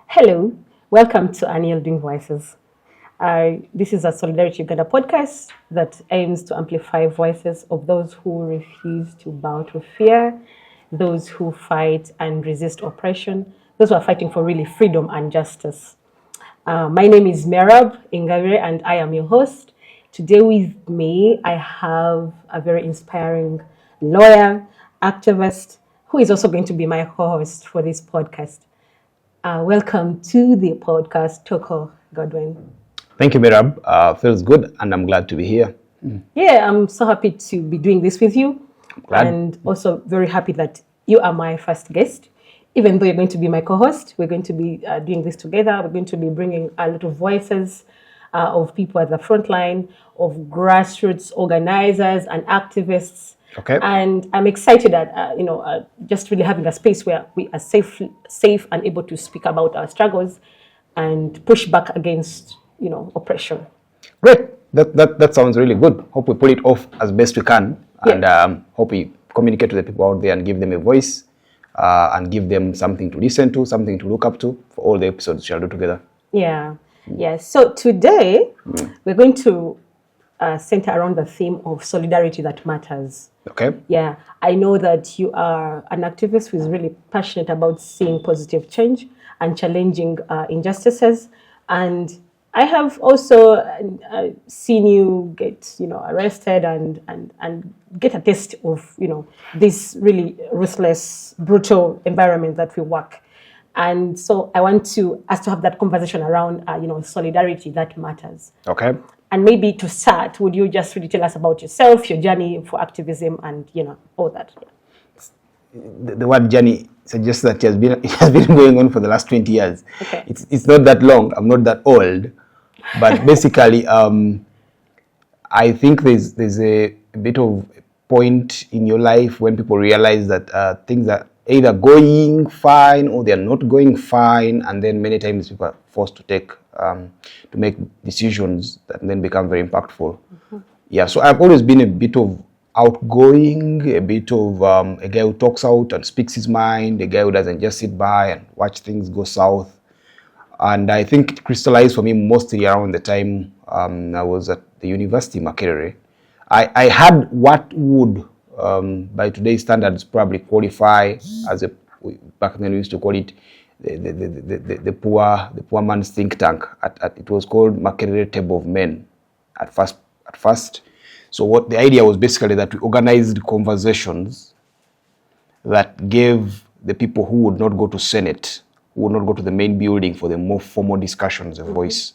Hello, welcome to Unyielding Voices. This is a Solidarity Uganda podcast that aims to amplify voices of those who refuse to bow to fear, those who fight and resist oppression, those who are fighting for really freedom and justice. My name is Merab Ingabire and I am your host. Today with me, I have a very inspiring lawyer, activist, who is also going to be my co-host for this podcast. Welcome to the podcast, Toko, Godwin. Thank you, Merab. Feels good, and I'm glad to be here. Yeah, I'm so happy to be doing this with you. Glad. And also very happy that you are my first guest. Even though you're going to be my co-host, we're going to be doing this together. We're going to be bringing a lot of voices of people at the front line, of grassroots organizers and activists. Okay. And I'm excited that, just really having a space where we are safe and able to speak about our struggles and push back against, oppression. Great. That sounds really good. Hope we pull it off as best we can. Yeah. And hope we communicate to the people out there and give them a voice and give them something to listen to, something to look up to for all the episodes we shall do together. Yeah. Yes. So today we're going to center around the theme of solidarity that matters. Okay. Yeah, I know that you are an activist who is really passionate about seeing positive change and challenging injustices. And I have also seen you get, arrested and get a taste of, this really ruthless, brutal environment that we work. And so I want us to have that conversation around, solidarity that matters. Okay. And maybe to start, would you just really tell us about yourself, your journey for activism, and all that? The word journey suggests that it has been going on for the last 20 years. Okay. It's not that long. I'm not that old, but basically, I think there's a bit of point in your life when people realize that things are either going fine or they're not going fine, and then many times people are forced to make decisions that then become very impactful. Mm-hmm. Yeah, so I've always been a bit of outgoing, a bit of a guy who talks out and speaks his mind, a guy who doesn't just sit by and watch things go south. And I think it crystallized for me mostly around the time I was at the university, Makerere. I had what would, by today's standards, probably qualify as back then we used to call it the poor man's think tank. It was called Makerere Table of Men at first. So what the idea was basically that we organized conversations that gave the people who would not go to Senate, who would not go to the main building for the more formal discussions a voice.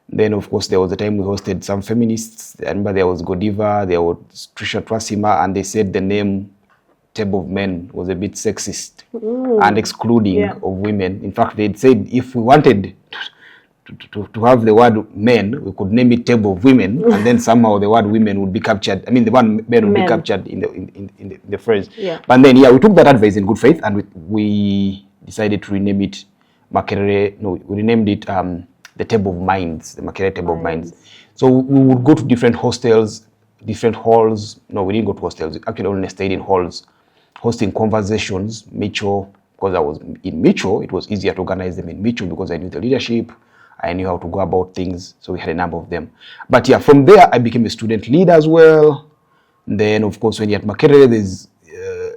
Then, of course, there was a time we hosted some feminists. I remember there was Godiva, there was Trisha Twasima, and they said the name Table of Men was a bit sexist and excluding of women. In fact, they'd said if we wanted to have the word men, we could name it Table of Women, and then somehow the word women would be captured. I mean, the word men would be captured in the phrase. Yeah. But then, we took that advice in good faith, and we decided to rename it Makerere. No, we renamed it the Table of Minds, the Makerere Table of Minds. So we would go to different hostels, different halls. No, we didn't go to hostels. We actually only stayed in halls, hosting conversations. Micho, because I was in Micho, it was easier to organize them in Micho because I knew the leadership. I knew how to go about things, so we had a number of them. But from there, I became a student leader as well. Then, of course, when you're at Makerere, there's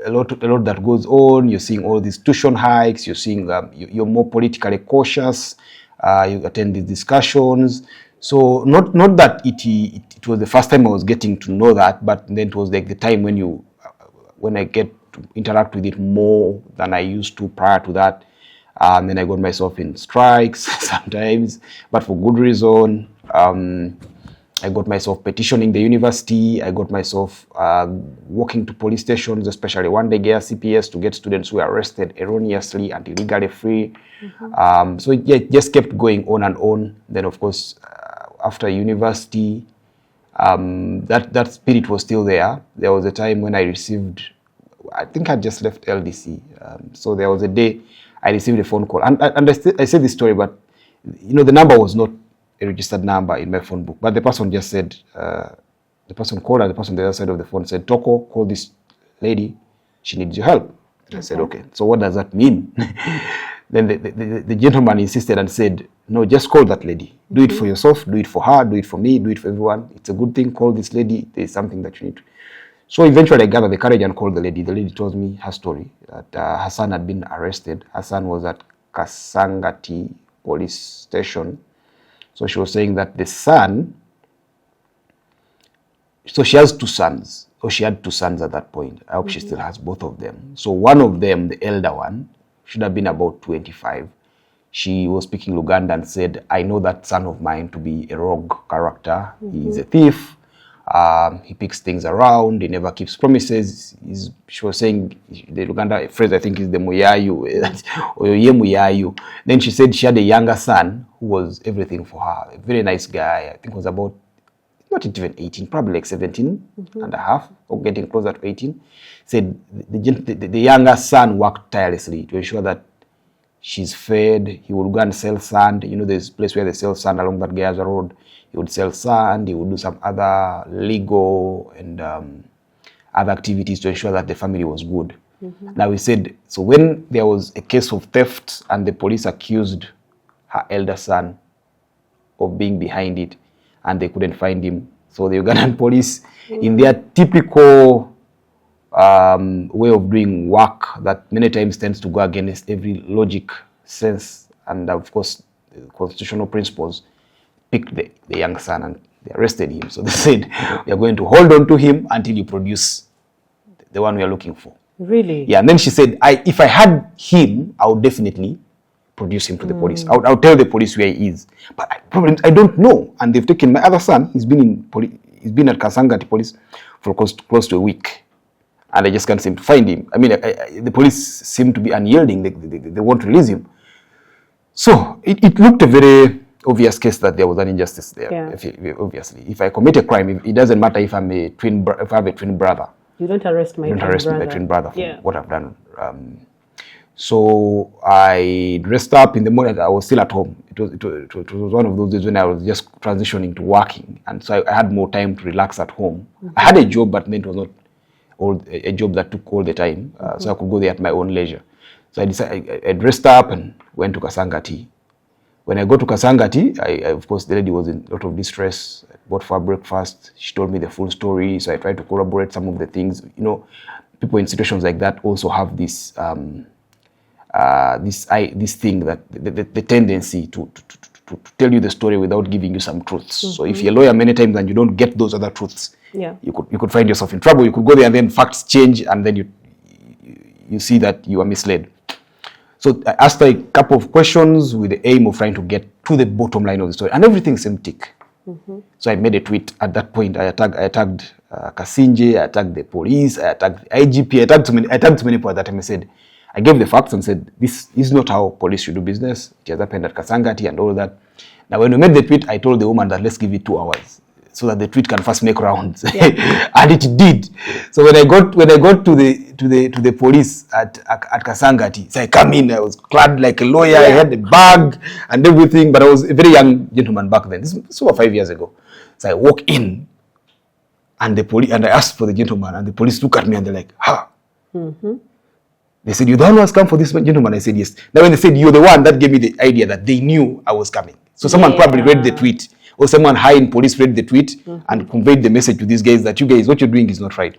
a lot that goes on. You're seeing all these tuition hikes. You're seeing you're more politically cautious. You attend these discussions. So not that it was the first time I was getting to know that, but then it was like the time when I get to interact with it more than I used to prior to that. Then I got myself in strikes sometimes, but for good reason. I got myself petitioning the university. I got myself walking to police stations, especially one day CPS, to get students who were arrested erroneously and illegally free. Mm-hmm. So it just kept going on and on. Then, of course, after university, that spirit was still there. There was a time when I think I just left LDC. So there was a day I received a phone call. And I said this story, but the number was not a registered number in my phone book. But the person just said, the person called and the person on the other side of the phone said, Toko, call this lady. She needs your help. And I said, okay, so what does that mean? Then the gentleman insisted and said, no, just call that lady. Do it for yourself, do it for her, do it for me, do it for everyone. It's a good thing. Call this lady. There's something that you need to. So eventually I gathered the courage and called the lady. The lady told me her story, that her son had been arrested. Her son was at Kasangati police station. So she was saying that the son, so she has two sons, or she had two sons at that point. I hope she still has both of them. So one of them, the elder one, should have been about 25. She was speaking Luganda and said, I know that son of mine to be a rogue character. He's a thief. He picks things around. He never keeps promises. She was saying, the Luganda phrase I think is the muyayu, or ye muyayu. Then she said she had a younger son who was everything for her. A very nice guy. I think was about, not even 18, probably like 17 and a half, or getting closer to 18. Said the younger son worked tirelessly to ensure that she's fed. He would go and sell sand. You know, there's a place where they sell sand along that Gaza road. He would sell sand. He would do some other legal and other activities to ensure that the family was good. Now he said, so when there was a case of theft and the police accused her elder son of being behind it and they couldn't find him, so the Ugandan police, in their typical way of doing work that many times tends to go against every logic, sense, and of course constitutional principles, picked the young son and they arrested him. So they said, we are going to hold on to him until you produce the one we are looking for. Really? Yeah, and then she said, if I had him, I would definitely produce him to the police. I would tell the police where he is. But I don't know. And they've taken my other son. He's been at Kasangati police for close to a week. And I just can't seem to find him. I mean, the police seem to be unyielding. They won't release him. So it looked a very obvious case that there was an injustice there. Yeah. Obviously, if I commit a crime, it doesn't matter if I have a twin brother. You don't arrest my twin brother for what I've done. So I dressed up in the morning. I was still at home. It was one of those days when I was just transitioning to working, and so I had more time to relax at home. I had a job, but then it was not a job that took all the time, so I could go there at my own leisure. So I decided, I dressed up and went to Kasangati. When I got to Kasangati, of course, the lady was in a lot of distress. I bought for her breakfast. She told me the full story, so I tried to corroborate some of the things. You know, people in situations like that also have this this thing that the tendency to tell you the story without giving you some truths. So if you're a lawyer many times and you don't get those other truths, you could find yourself in trouble. You could go there and then facts change, and then you see that you are misled. So I asked her a couple of questions with the aim of trying to get to the bottom line of the story, and everything seemed tick. So I made a tweet at that point. I tagged Kasinje, I tagged the police, I tagged the IGP, I tagged too many people at that time. I said, I gave the facts and said, this is not how police should do business. It has happened at Kasangati and all that. Now, when we made the tweet, I told the woman that let's give it 2 hours so that the tweet can first make rounds, and it did. So when I got to the police at Kasangati, so I come in. I was clad like a lawyer. I had a bag and everything, but I was a very young gentleman back then. This was over 5 years ago. So I walk in, and I asked for the gentleman, and the police look at me and they're like, "Ha." They said, "You're the one who has come for this gentleman?" I said, "Yes." Now when they said, "You're the one," that gave me the idea that they knew I was coming. So someone probably read the tweet, or someone high in police read the tweet and conveyed the message to these guys that you guys, what you're doing is not right.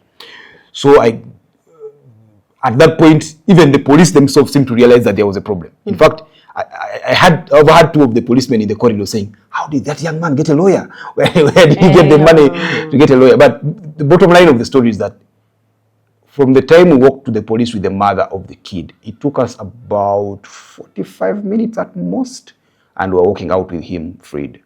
So at that point, even the police themselves seemed to realize that there was a problem. In fact, I overheard 2 of the policemen in the corridor saying, "How did that young man get a lawyer? Where did he get the money to get a lawyer?" But the bottom line of the story is that from the time we walked to the police with the mother of the kid, it took us about 45 minutes at most, and we were walking out with him freed.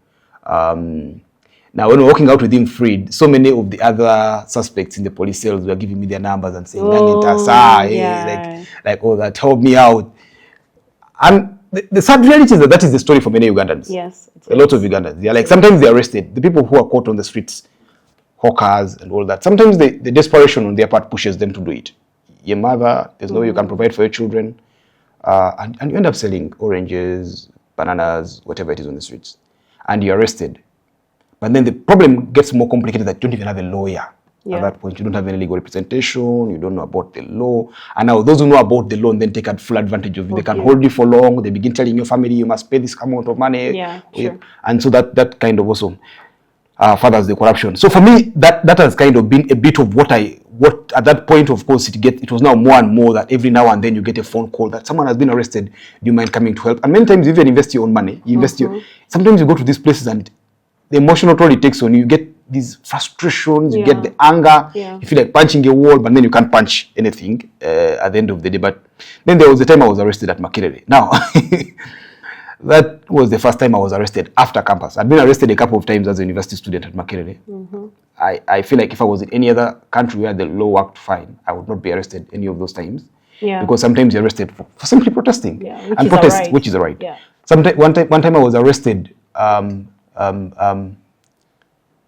Now, when we were walking out with him freed, so many of the other suspects in the police cells were giving me their numbers and saying, like, "Oh, that help me out." And the sad reality is that is the story for many Ugandans. Yes. A lot of Ugandans. They're like, sometimes they're arrested. The people who are caught on the streets, hawkers and all that, sometimes the desperation on their part pushes them to do it. Your mother, there's no way you can provide for your children, and you end up selling oranges, bananas, whatever it is on the streets, and you're arrested. But then the problem gets more complicated that you don't even have a lawyer Yeah. At that point, you don't have any legal representation, you don't know about the law. And now those who know about the law and then take full advantage of it. They can hold you for long. They begin telling your family, you must pay this amount of money. Yeah, sure. And so that kind of also furthers the corruption. So for me, that has kind of been a bit of what at that point, of course, it was now more and more that every now and then you get a phone call that someone has been arrested. Do you mind coming to help? And many times you even invest your own money. You invest sometimes you go to these places and the emotional toll it takes on you. You get these frustrations, you get the anger, you feel like punching a wall, but then you can't punch anything at the end of the day. But then there was a time I was arrested at Makerere. Now, that was the first time I was arrested after campus. I'd been arrested a couple of times as a university student at Makerere. I feel like if I was in any other country where the law worked fine, I would not be arrested any of those times. Yeah. Because sometimes you're arrested for simply protesting. Yeah, which is a right. Yeah. One time I was arrested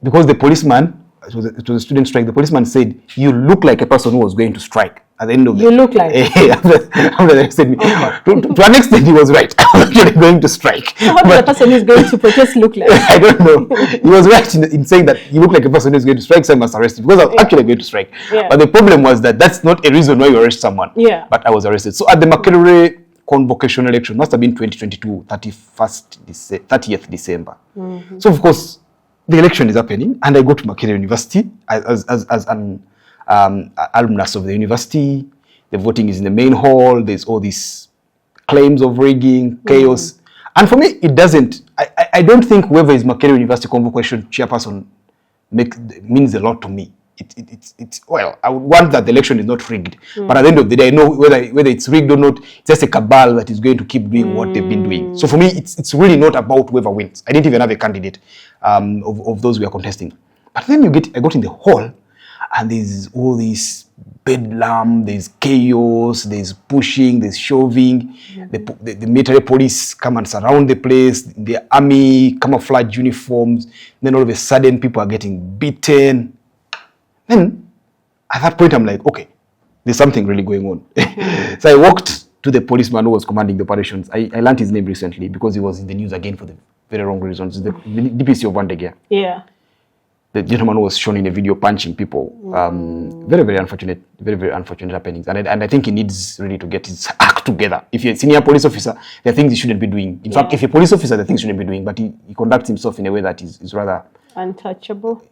because the policeman, it was a student strike, the policeman said, you look like a person who was going to strike. At the end of you look like after they arrested me. To an extent, he was right. I was actually going to strike. So what does the person who is going to protest look like? I don't know. He was right in saying that you look like a person who is going to strike, so I must arrest you, because I was actually going to strike. Yeah. But the problem was that that's not a reason why you arrest someone. Yeah. But I was arrested. So at the Makerere convocation election, must have been 2022, 30th December. So of course, the election is happening, and I go to Makerere University as an alumnus of the university. The voting is in the main hall. There's all these claims of rigging, chaos. And for me, it doesn't. I don't think whoever is Makerere University convocation chairperson means a lot to me. It's well, I would want that the election is not rigged. But at the end of the day, I know whether it's rigged or not, it's just a cabal that is going to keep doing what they've been doing. So for me, it's really not about whoever wins. I didn't even have a candidate of those we are contesting. But then I got in the hall, and there's all this bedlam, there's chaos, there's pushing, there's shoving. The military police come and surround the place, the army, camouflage uniforms. Then all of a sudden, people are getting beaten. Then, at that point, I'm like, okay, there's something really going on. So I walked to the policeman who was commanding the operations. I learned his name recently because he was in the news again for the very wrong reasons. The DPC of Wandegia. Yeah. The gentleman who was shown in a video punching people. Very, very unfortunate happenings. And I think he needs really to get his act together. If you're a senior police officer, there are things he shouldn't be doing. In fact, if you're a police officer, there are things he shouldn't be doing. But he conducts himself in a way that is rather untouchable.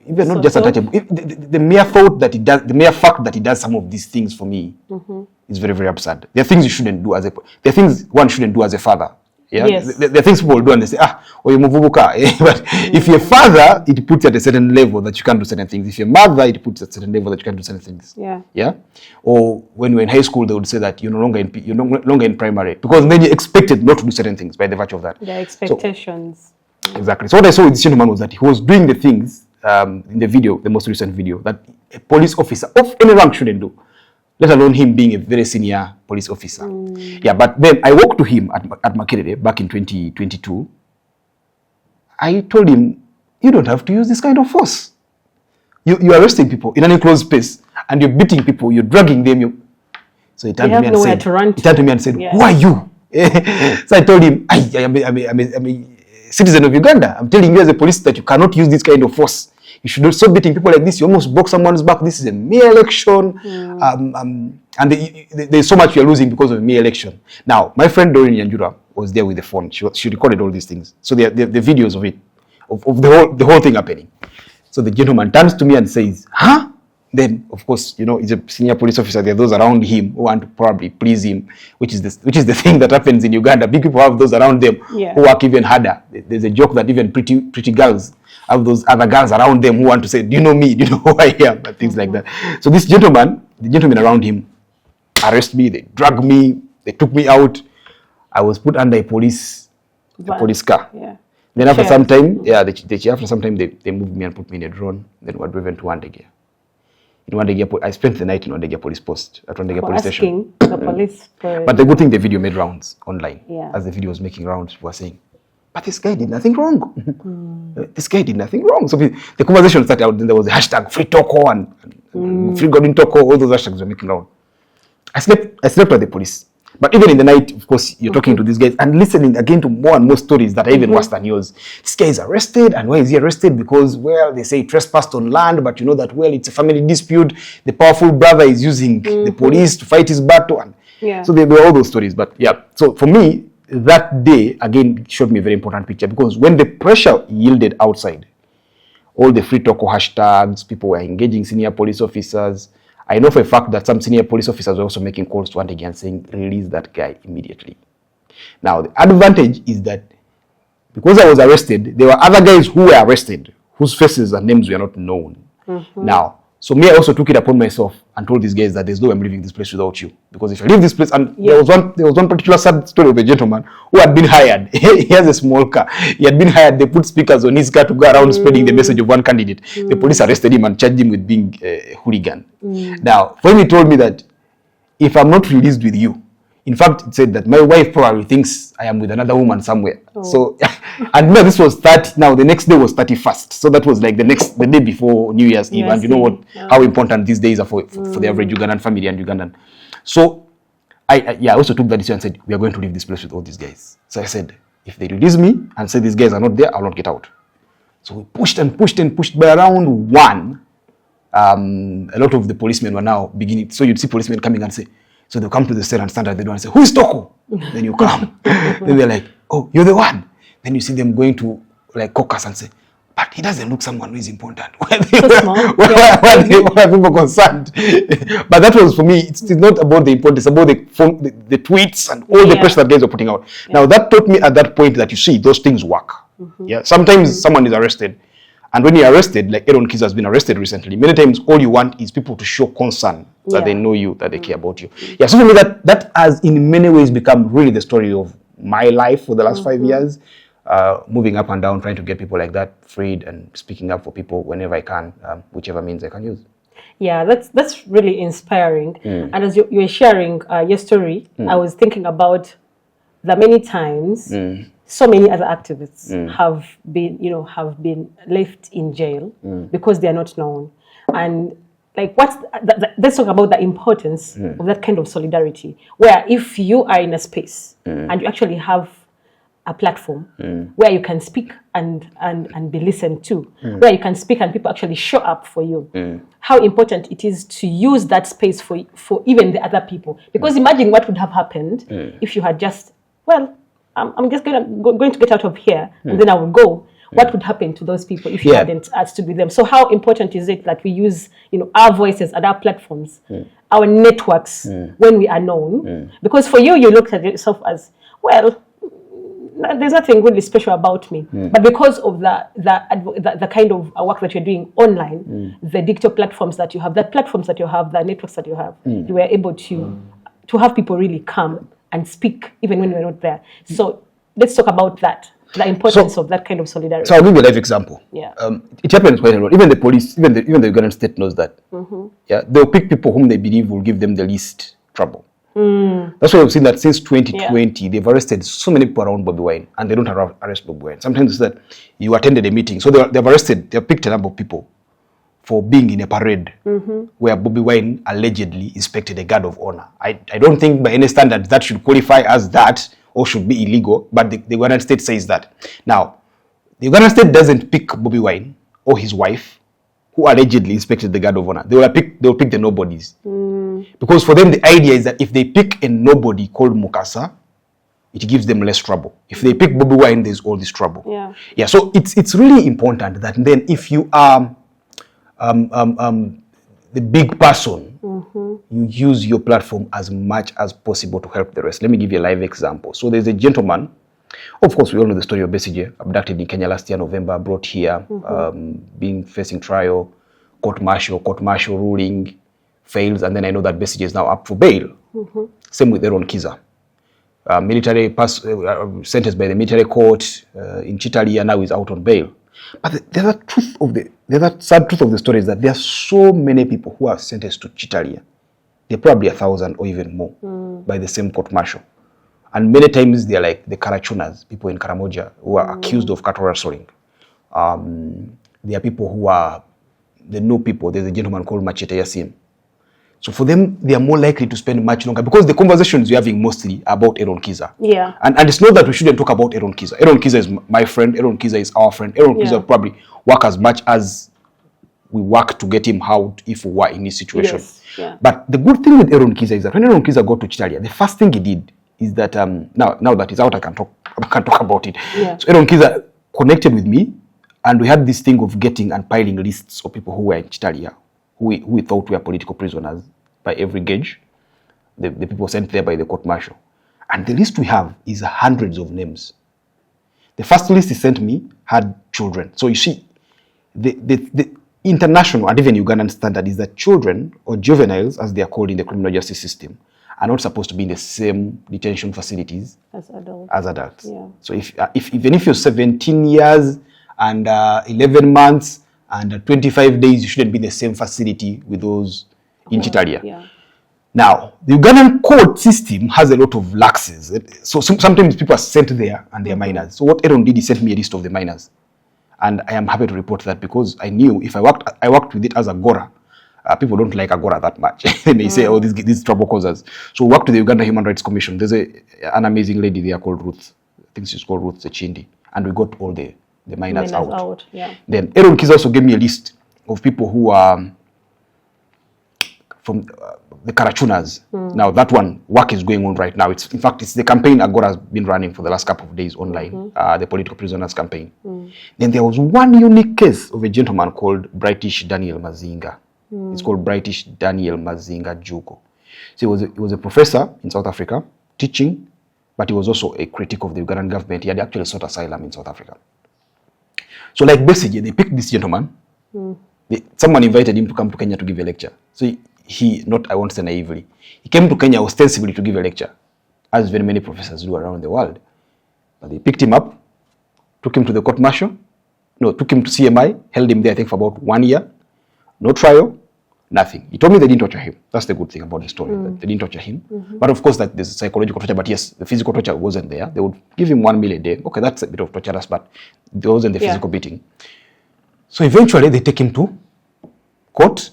Even not just untouchable. The mere thought that he does, the mere fact that he does some of these things for me is very, very absurd. There are things you shouldn't do there are things one shouldn't do as a father. Yeah? Yes. There are things people do and they say, or you muvubuka. But if you're a father, it puts you at a certain level that you can't do certain things. If you're a mother, it puts you at a certain level that you can't do certain things. Yeah. Yeah. Or when you're in high school, they would say that you're no longer in primary, because then you're expected not to do certain things by the virtue of that. The expectations. So, exactly. So what I saw with this gentleman was that he was doing the things in the video, the most recent video, that a police officer of any rank shouldn't do, let alone him being a very senior police officer. Yeah, but then I walked to him at Makerere back in 2022. I told him, you don't have to use this kind of force. You're arresting people in an enclosed space, and you're beating people, you're dragging them. So he turned to me and said, who are you? So I told him, I'm a citizen of Uganda. I'm telling you as a police that you cannot use this kind of force. You should not stop beating people like this. You almost broke someone's back. This is a mere election. And there's so much you're losing because of a mere election. Now, my friend Doreen Yanjura was there with the phone. She recorded all these things. So the videos of it, of the whole thing happening. So the gentleman turns to me and says, huh? Then, of course, he's a senior police officer. There are those around him who want to probably please him, which is the thing that happens in Uganda. Big people have those around them who work even harder. There's a joke that even pretty girls have those other girls around them who want to say, do you know me? Do you know who I am? And things like that. So this gentleman, the gentlemen around him, arrested me. They dragged me. They took me out. I was put under a police car. Yeah. Then after some time, they moved me and put me in a drone. Then we were driven to Wandegia. In Wandegia, I spent the night in Wandegia police post at Wandegia police station. The police. But the good thing, the video made rounds online. Yeah. As the video was making rounds, people were saying, but this guy did nothing wrong. This guy did nothing wrong. So the conversation started out, then there was a hashtag free Toko and free Godwin Toko, all those hashtags were making round. I slept at the police. But even in the night, of course, you're talking to these guys and listening again to more and more stories that are even worse than yours. This guy is arrested, and why is he arrested? Because, well, they say he trespassed on land, but you know that, well, it's a family dispute. The powerful brother is using the police to fight his battle. And so there were all those stories. But yeah, so for me, that day, again, showed me a very important picture, because when the pressure yielded outside, all the free Toko hashtags, people were engaging senior police officers. I know for a fact that some senior police officers were also making calls to Andy and saying, release that guy immediately. Now, the advantage is that because I was arrested, there were other guys who were arrested, whose faces and names were not known. Now, so me, I also took it upon myself and told these guys that there's no way I'm leaving this place without you. Because if I leave this place, and there was one particular sad story of a gentleman who had been hired. He has a small car. He had been hired. They put speakers on his car to go around spreading the message of one candidate. The police arrested him and charged him with being a hooligan. Now, when he told me that if I'm not released with you, in fact, it said that my wife probably thinks I am with another woman somewhere. So, and no, this was 30. Now, the next day was 31st. So that was like the day before New Year's Eve. And you know what? How important these days are for the average Ugandan family and Ugandan. So, I also took that decision and said, we are going to leave this place with all these guys. So I said, if they release me and say these guys are not there, I'll not get out. So we pushed and pushed and pushed. By around 1, a lot of the policemen were now beginning. So you'd see policemen coming and say, so they'll come to the cell and stand at the door and say, who is Toko? Then you come. Then they're like, oh, you're the one. Then you see them going to like caucus and say, but he doesn't look someone who is important. Where are people concerned? But that was, for me, it's not about the importance, it's about the tweets and all the pressure that guys are putting out. Now, that taught me at that point that, you see, those things work. Sometimes someone is arrested. And when you're arrested, like Aaron Kiza has been arrested recently, many times all you want is people to show concern, that they know you, that they care about you. So for me, that has in many ways become really the story of my life for the last 5 years, moving up and down, trying to get people like that freed and speaking up for people whenever I can, whichever means I can use. Yeah, that's really inspiring. And as you were sharing your story, I was thinking about the many times so many other activists have been left in jail because they are not known. And like, let's talk about the importance of that kind of solidarity, where if you are in a space and you actually have a platform where you can speak and be listened to, where you can speak and people actually show up for you, how important it is to use that space for even the other people. Because imagine what would have happened if you had just, well, I'm just going to get out of here and then I will go. What would happen to those people if you hadn't stood with them? So how important is it that we use, our voices and our platforms, our networks when we are known? Because for you look at yourself as, well, there's nothing really special about me. But because of the kind of work that you're doing online, the digital platforms that you have, the networks that you have, you were able to have people really come and speak even when we're not there. So let's talk about that, the importance of that kind of solidarity. So I'll give you a live example. It happens quite a lot. Even the police, even the Ugandan state knows that. They'll pick people whom they believe will give them the least trouble. That's why we've seen that since 2020, they've arrested so many people around Bobi Wine, and they don't arrest Bobi Wine. Sometimes it's that you attended a meeting, so they've picked a number of people for being in a parade where Bobi Wine allegedly inspected a guard of honor. I don't think by any standard that should qualify as that or should be illegal, but the Ugandan state says that. Now, the Ugandan state doesn't pick Bobi Wine or his wife, who allegedly inspected the guard of honor. They'll pick the nobodies. Because for them, the idea is that if they pick a nobody called Mukasa, it gives them less trouble. If they pick Bobi Wine, there's all this trouble. So it's really important that then if you are the big person, you use your platform as much as possible to help the rest. Let me give you a live example. So there's a gentleman, of course we all know the story of Besigye, abducted in Kenya last year, November, brought here, facing trial, court-martial ruling, fails, and then I know that Besigye is now up for bail. Same with Aaron Kiza. Sentenced by the military court in Chitalia, now is out on bail. But the other sad truth of the story is that there are so many people who are sentenced to Chitalia. They're probably 1,000 or even more by the same court martial. And many times they're like the Karachunas, people in Karamoja who are accused of cattle rustling. There are people who are the new people. There's a gentleman called Machete Yasin. So for them, they are more likely to spend much longer because the conversations we're having mostly are about Aaron Kiza. Yeah. And it's not that we shouldn't talk about Aaron Kiza. Aaron Kiza is my friend. Aaron Kiza is our friend. Aaron Kiza will probably work as much as we work to get him out if we were in his situation. Yes. Yeah. But the good thing with Aaron Kiza is that when Aaron Kiza got to Chitalia, the first thing he did is that now that he's out, I can talk about it. Yeah. So Aaron Kiza connected with me, and we had this thing of getting and piling lists of people who were in Chitalia, who we thought were political prisoners by every gauge, the people sent there by the court martial. And the list we have is hundreds of names. The first list he sent me had children. So you see, the international and even Ugandan standard is that children, or juveniles as they are called in the criminal justice system, are not supposed to be in the same detention facilities as adults. Yeah. So even if you're 17 years and 11 months and 25 days, you shouldn't be in the same facility with those in Chitalia. Yeah. Now, the Ugandan court system has a lot of laxes. So sometimes people are sent there and they are minors. So what Aaron did, he sent me a list of the minors. And I am happy to report that because I knew if I worked with it as a Gora, people don't like Agora that much. They may say, oh, these trouble causers. So we worked with the Uganda Human Rights Commission. There's an amazing lady there called Ruth. I think she's called Ruth Sechindi. And we got all the minors out. Yeah. Then Aaron Kiza also gave me a list of people who are from the Karachunas. Now that one, work is going on right now. It's the campaign Agora has been running for the last couple of days online, the political prisoners campaign. Then there was one unique case of a gentleman called Brightish Daniel Mazinga. It's called Brightish Daniel Mazinga Juko. So he was a professor in South Africa, teaching, but he was also a critic of the Ugandan government. He had actually sought asylum in South Africa. So like basically, they picked this gentleman. Someone invited him to come to Kenya to give a lecture. So I won't say naively, he came to Kenya ostensibly to give a lecture, as very many professors do around the world. But they picked him up, took him to the court martial, took him to CMI, held him there, I think, for about 1 year. No trial, nothing. He told me they didn't torture him. That's the good thing about the story, that they didn't torture him. But of course, that there's psychological torture, but yes, the physical torture wasn't there. They would give him 1 meal a day. Okay, that's a bit of torturous, but there wasn't the physical beating. So eventually, they take him to court.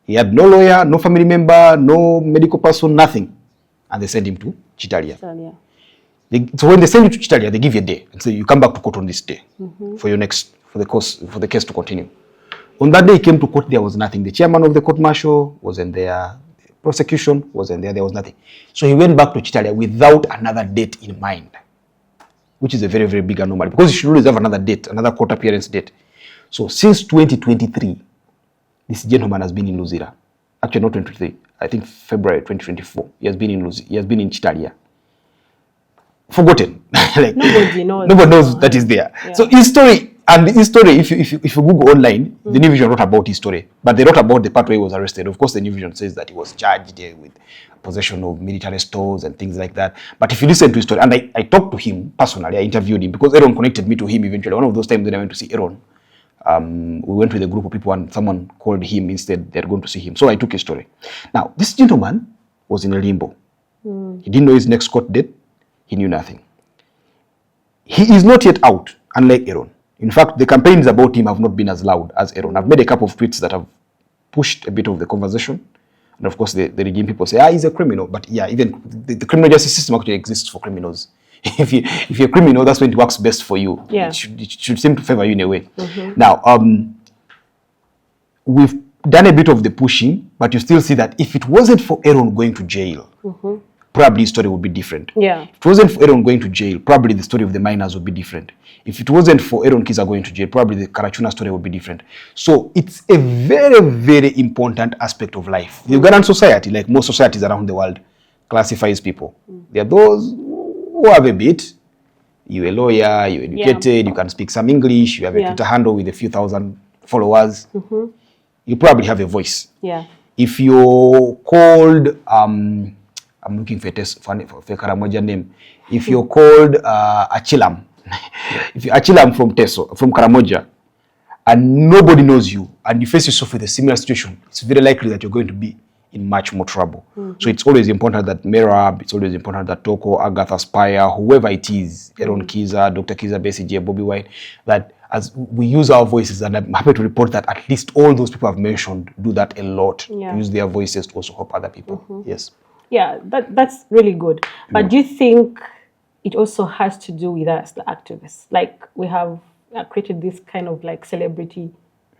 He had no lawyer, no family member, no medical person, nothing. And they send him to Chitalia. So when they send you to Chitalia, they give you a day and say, you come back to court on this day for the case to continue. On that day he came to court, there was nothing. The chairman of the court martial wasn't there. The prosecution wasn't there. There was nothing. So he went back to Chitalia without another date in mind, which is a very, very big anomaly because you should always have another date, another court appearance date. So since 2023, this gentleman has been in Luzira. Actually, not 2023. I think February 2024. He has been in Chitalia. Forgotten. Nobody knows that is there. Yeah. So his story, if you Google online, the New Vision wrote about his story, but they wrote about the part where he was arrested. Of course, the New Vision says that he was charged with possession of military stores and things like that. But if you listen to his story, and I talked to him personally, I interviewed him because Aaron connected me to him eventually. One of those times when I went to see Aaron, we went with a group of people and someone called him instead. They're going to see him. So I took his story. Now, this gentleman was in a limbo. He didn't know his next court date. He knew nothing. He is not yet out, unlike Aaron. In fact, the campaigns about him have not been as loud as Aaron. I've made a couple of tweets that have pushed a bit of the conversation. And of course, the regime people say, he's a criminal. But yeah, even the criminal justice system actually exists for criminals. If you're a criminal, that's when it works best for you. Yeah. It should seem to favor you in a way. Now, we've done a bit of the pushing, but you still see that if it wasn't for Aaron going to jail, probably his story would be different. Yeah. If it wasn't for Aaron going to jail, probably the story of the miners would be different. If it wasn't for Aaron Kiza going to jail, probably the Karachuna story would be different. So it's a very, very important aspect of life. The Ugandan society, like most societies around the world, classifies people. There are those who have a bit. You're a lawyer, you're educated, you can speak some English, you have a Twitter handle with a few thousand followers. You probably have a voice. Yeah. If you're called, I'm looking for a Karamoja name. If you're called Achilam, if you're Achilam from Karamoja, and nobody knows you, and you face yourself with a similar situation, it's very likely that you're going to be in much more trouble. So it's always important that Merab, it's always important that Toko, Agatha Spire, whoever it is, Aaron Kiza, Dr. Kiza Besigye, Bobby Wine, that as we use our voices, and I'm happy to report that at least all those people I've mentioned do that a lot, to use their voices to also help other people. Yes. Yeah, that's really good. But do you think it also has to do with us, the activists? Like, we have created this kind of like celebrity,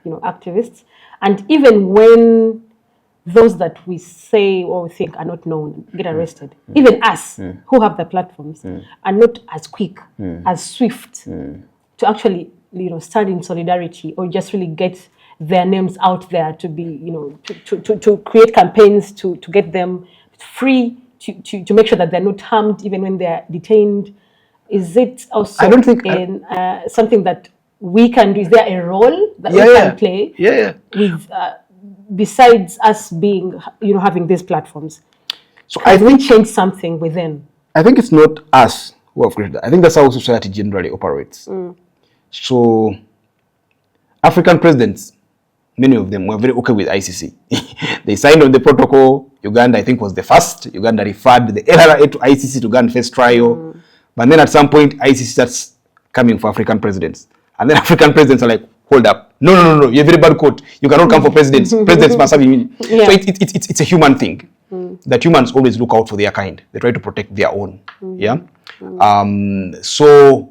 activists, and even when those that we say or we think are not known get arrested, even us who have the platforms are not as quick, as swift to actually, stand in solidarity or just really get their names out there to be, to create campaigns to get them free, to make sure that they're not harmed even when they're detained. Is it also, I don't think something that we can do? Is there a role that we can play with, besides us being, having these platforms? So I think change something within. I think it's not us who have created that. I think that's how society generally operates. So African presidents, many of them were very okay with ICC. They signed on the protocol. Uganda, I think, was the first. Uganda referred the LRA to ICC to go and face trial. But then at some point, ICC starts coming for African presidents. And then African presidents are like, hold up. No. You have very bad court. You cannot come for presidents. Presidents must have immunity. So it's a human thing. That humans always look out for their kind. They try to protect their own. So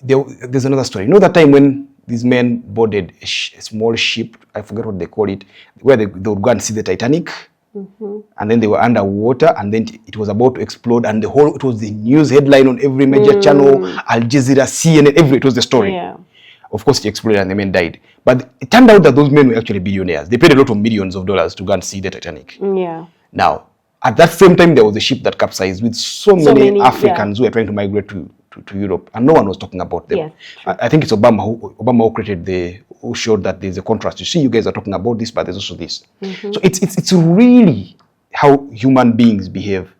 there's another story. That time when these men boarded a small ship, I forget what they call it, where they would go and see the Titanic, and then they were underwater, and then it was about to explode, and it was the news headline on every major channel, Al Jazeera, CNN, it was the story. Of course, it exploded and the men died. But it turned out that those men were actually billionaires. They paid a lot of millions of dollars to go and see the Titanic. Now, at that same time, there was a ship that capsized with so many Africans who were trying to migrate to Europe, and no one was talking about them. I think it's Obama who created who showed that there's a contrast. You see, you guys are talking about this, but there's also this. So it's really how human beings behave,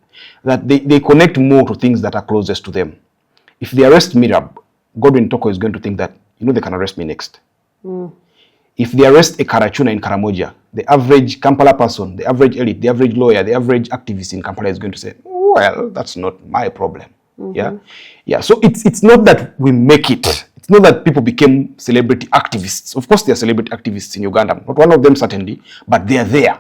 that they connect more to things that are closest to them. If they arrest Merab, Godwin Toko is going to think that, they can arrest me next. If they arrest a Karachuna in Karamoja, the average Kampala person, the average elite, the average lawyer, the average activist in Kampala is going to say, well, that's not my problem. So it's not that we make it. It's not that people became celebrity activists. Of course, there are celebrity activists in Uganda. Not one of them, certainly, but they are there.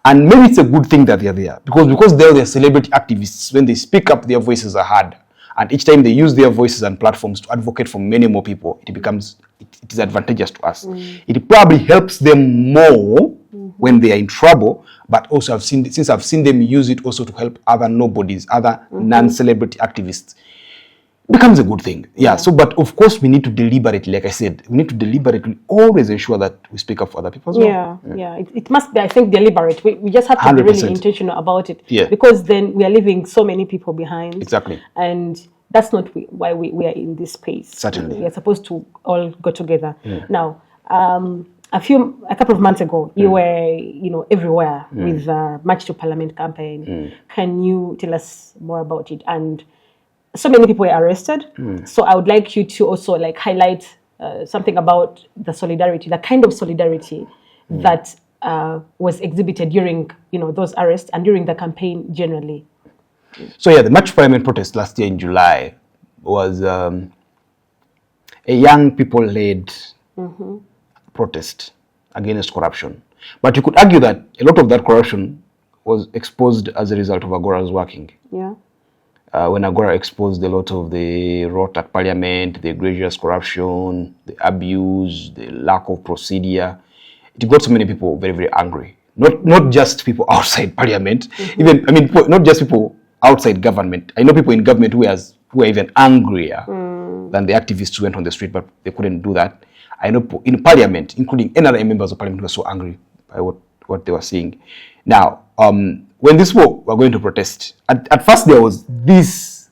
And maybe it's a good thing that they are there, because they're celebrity activists. When they speak up, their voices are heard. And each time they use their voices and platforms to advocate for many more people, it is advantageous to us. It probably helps them more when they are in trouble, but also since I've seen them use it also to help other nobodies, other non-celebrity activists, it becomes a good thing. So, but of course we need to deliberately, like I said, we need to deliberately always ensure that we speak up for other people as well. It must be, I think, deliberate. We just have to 100%. Be really intentional about it, because then we are leaving so many people behind. Exactly. And that's not why we are in this space. Certainly. We are supposed to all go together. Now, a couple of months ago, you were, everywhere with March to Parliament campaign. Can you tell us more about it? And so many people were arrested. So I would like you to also highlight something about the solidarity, the kind of solidarity that was exhibited during, those arrests and during the campaign generally. So the March Parliament protest last year in July was a young people-led protest against corruption. But you could argue that a lot of that corruption was exposed as a result of Agora's working. When Agora exposed a lot of the rot at Parliament, the egregious corruption, the abuse, the lack of procedure, it got so many people very, very angry. Not just people outside Parliament, not just people outside government. I know people in government who are even angrier than the activists who went on the street, but they couldn't do that. I know in Parliament, including NRA members of Parliament, who were so angry by what they were seeing. Now, when these people were going to protest, at first there was this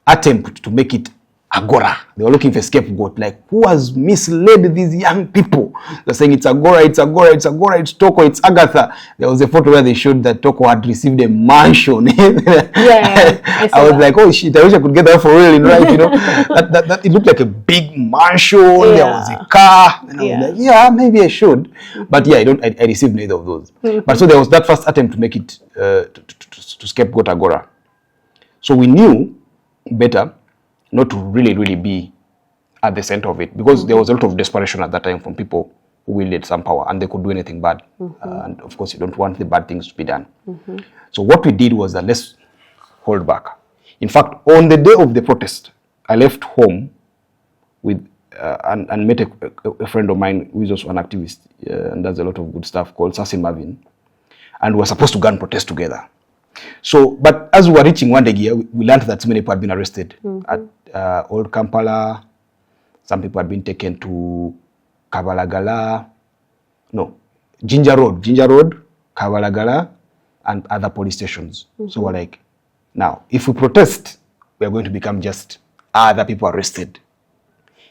attempt to make it Agora. They were looking for a scapegoat, like, who has misled these young people? They're saying it's Agora, it's Toko, it's Agatha. There was a photo where they showed that Toko had received a mansion. I was like, oh shit, I wish I could get that for real in life, that it looked like a big mansion, there was a car, and I was like, maybe I should. But I received neither of those. But so there was that first attempt to make it, to scapegoat Agora. So we knew better. not to really be at the center of it, because there was a lot of desperation at that time from people who wielded some power and they could do anything bad. And of course, you don't want the bad things to be done. So what we did was that let's hold back. In fact, on the day of the protest, I left home with and met a friend of mine who is also an activist and does a lot of good stuff, called Sasin Marvin, and we were supposed to go and protest together. So, but as we were reaching one day here, we learned that so many people had been arrested at Old Kampala. Some people had been taken to Kabalagala, Ginger Road, Kabalagala, and other police stations. So we're like, now, if we protest, we're going to become just other people arrested.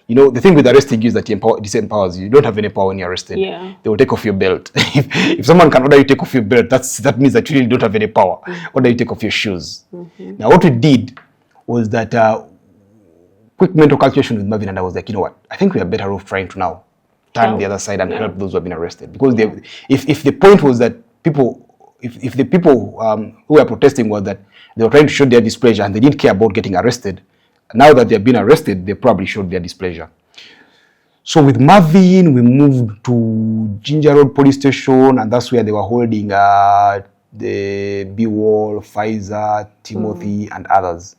You know, the thing with arresting you is that it disempowers you. You don't have any power when you're arrested. Yeah. They will take off your belt. If someone can order you take off your belt, that means that you really don't have any power. Order you take off your shoes. Now, what we did was that quick mental calculation with Marvin, and I was like, you know what? I think we are better off trying to now turn the other side and help those who have been arrested. Because if the point was that if the people who were protesting was that they were trying to show their displeasure and they didn't care about getting arrested, now that they've been arrested, they probably showed their displeasure. So with Marvin, we moved to Ginger Road Police Station, and that's where they were holding the B-Wall, Pfizer, Timothy, and others.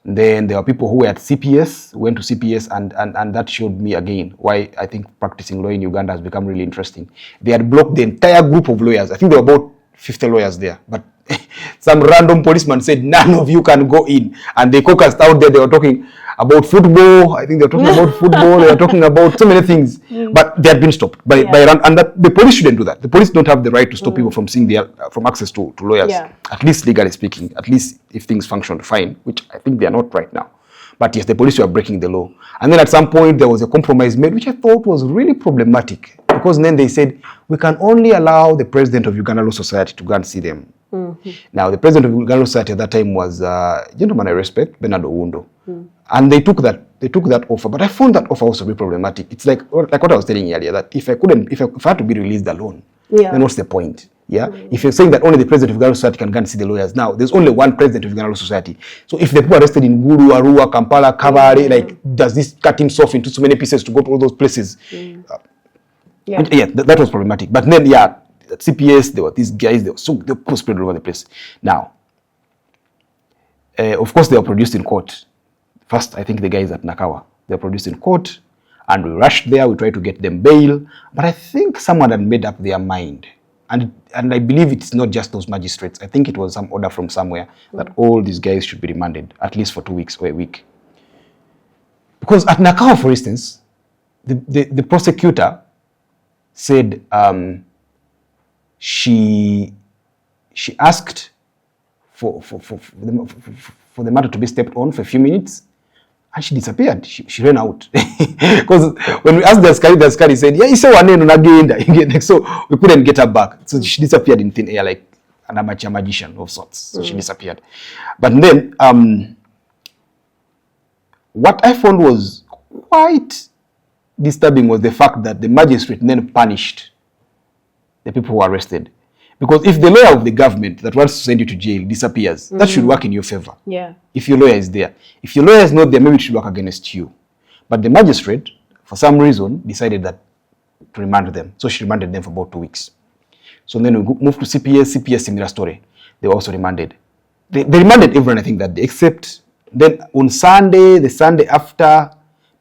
Then there were people who were at CPS, went to CPS, and that showed me again why I think practicing law in Uganda has become really interesting. They had blocked the entire group of lawyers. I think there were about 50 lawyers there, but some random policeman said, none of you can go in. And they caucused out there, they were talking about football. I think they were talking about football, they were talking about so many things. But they had been stopped by and that the police shouldn't do that. The police don't have the right to stop people from seeing from access to lawyers, at least legally speaking, at least if things function fine, which I think they are not right now. But yes, the police were breaking the law. And then at some point there was a compromise made, which I thought was really problematic, because then they said, we can only allow the president of Uganda Law Society to go and see them. Now, the president of Uganda Law Society at that time was a gentleman I respect, Bernard Owundo. And they took that offer, but I found that offer also very problematic. It's like what I was telling you earlier, that if I had to be released alone, then what's the point? If you're saying that only the president of Uganda Law Society can go and see the lawyers, now there's only one president of Uganda Law Society. So if the people arrested in Gulu, Arua, Kampala, Kabale, like, does this cut himself into so many pieces to go to all those places? That was problematic. But then, at CPS, there were these guys, they were spread all over the place. Now, of course, they were produced in court. First, I think the guys at Nakawa, they were produced in court, and we rushed there, we tried to get them bail, but I think someone had made up their mind. And I believe it's not just those magistrates. I think it was some order from somewhere that all these guys should be remanded, at least for 2 weeks or a week. Because at Nakawa, for instance, the prosecutor said she asked for the matter to be stepped on for a few minutes, and she disappeared. She ran out. Because when we asked the Askari said, yeah, so we couldn't get her back. So she disappeared in thin air, like an amateur magician of sorts. So she disappeared. But then, what I found was quite disturbing was the fact that the magistrate then punished the people who were arrested. Because if the lawyer of the government that wants to send you to jail disappears, that should work in your favor. If your lawyer is there. If your lawyer is not there, maybe it should work against you. But the magistrate, for some reason, decided that to remand them. So she remanded them for about 2 weeks. So then we moved to CPS. CPS, similar story. They were also remanded. They remanded everyone, I think, that day, except then on Sunday, the Sunday after,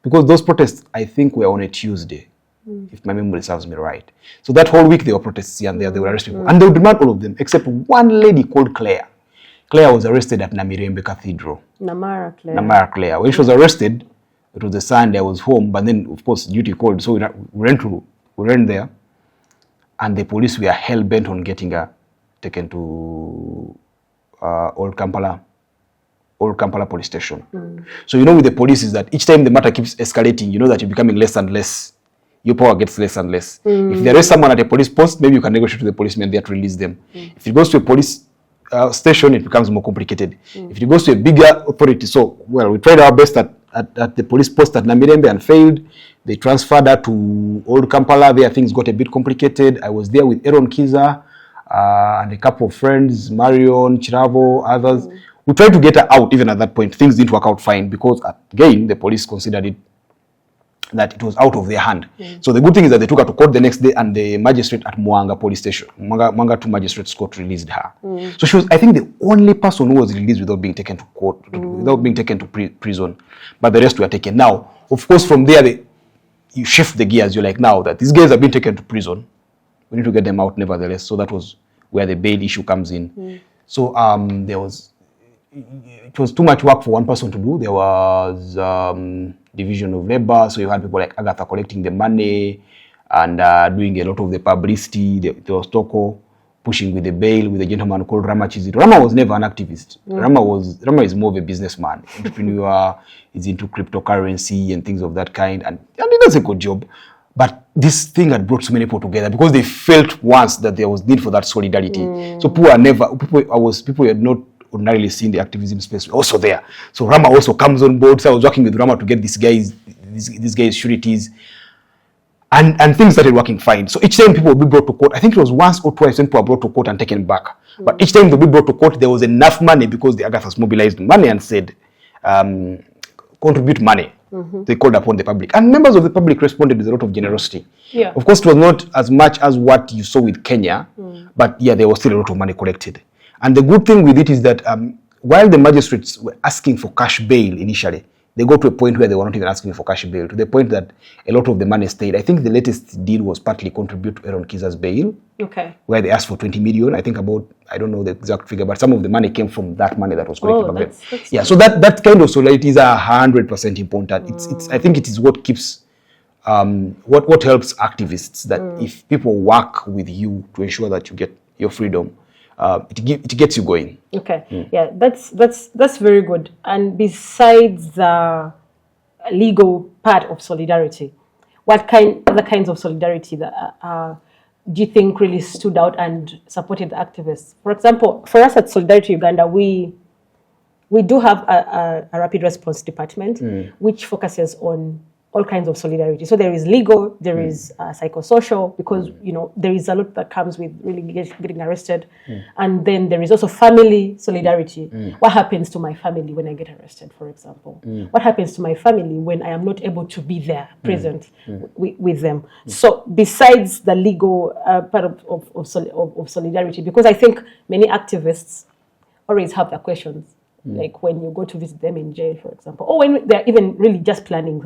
because those protests, I think, were on a Tuesday, if my memory serves me right. So that whole week, there were protests here and there. They were arresting people. And they would remand all of them, except one lady called Claire. Claire was arrested at Namirembe Cathedral. Namara Claire. When she was arrested, it was a Sunday, I was home, but then, of course, duty called. So we ran there, and the police were hell-bent on getting her taken to Old Kampala police station. So, with the police is that each time the matter keeps escalating, you know that you're becoming less and less. Your power gets less and less. If there is someone at a police post, maybe you can negotiate with the policemen there to release them. If it goes to a police station, it becomes more complicated. If it goes to a bigger authority, we tried our best at the police post at Namirembe and failed. They transferred her to Old Kampala. There things got a bit complicated. I was there with Aaron Kiza and a couple of friends, Marion, Chiravo, others. We tried to get her out. Even at that point, things didn't work out fine because, again, the police considered it that it was out of their hand. So the good thing is that they took her to court the next day, and the magistrate at Mwanga police station, Mwanga 2 magistrates court, released her. So she was, I think, the only person who was released without being taken to court, without being taken to prison. But the rest were taken. Now, of course, from there, you shift the gears. You're like, now that these guys have been taken to prison, we need to get them out nevertheless. So that was where the bail issue comes in. So it was too much work for one person to do. There was division of labor, so you had people like Agatha collecting the money and doing a lot of the publicity. There was Toko pushing with the bail with a gentleman called Rama Chizito. Rama was never an activist. Rama is more of a businessman, entrepreneur. He's into cryptocurrency and things of that kind, and he does a good job. But this thing had brought so many people together because they felt once that there was need for that solidarity. So people who had not ordinarily seen the activism space were also there. So Rama also comes on board. So I was working with Rama to get these guys sureties. And things started working fine. So each time people would be brought to court, I think it was once or twice when people were brought to court and taken back. But each time they would be brought to court, there was enough money because the Agathas mobilized money and said, contribute money. They called upon the public. And members of the public responded with a lot of generosity. Yeah. Of course, it was not as much as what you saw with Kenya, but yeah, there was still a lot of money collected. And the good thing with it is that while the magistrates were asking for cash bail initially, they got to a point where they were not even asking for cash bail, to the point that a lot of the money stayed. I think the latest deal was partly contribute to Aaron Kiza's bail, where they asked for 20 million. I think about, I don't know the exact figure, but some of the money came from that money that was collected by them. Yeah, so that kind of solidarity is 100% important. It's I think it is what keeps, what helps activists, that if people work with you to ensure that you get your freedom, it gets you going. Yeah, that's very good. And besides the legal part of solidarity, what other kinds of solidarity that do you think really stood out and supported the activists? For example, for us at Solidarity Uganda, we do have a rapid response department which focuses on all kinds of solidarity. So there is legal, there is psychosocial, because there is a lot that comes with really getting arrested, and then there is also family solidarity. What happens to my family when I get arrested, for example? What happens to my family when I am not able to be there, present with them? So besides the legal part of solidarity, because I think many activists always have the questions. Like when you go to visit them in jail, for example, or when they're even really just planning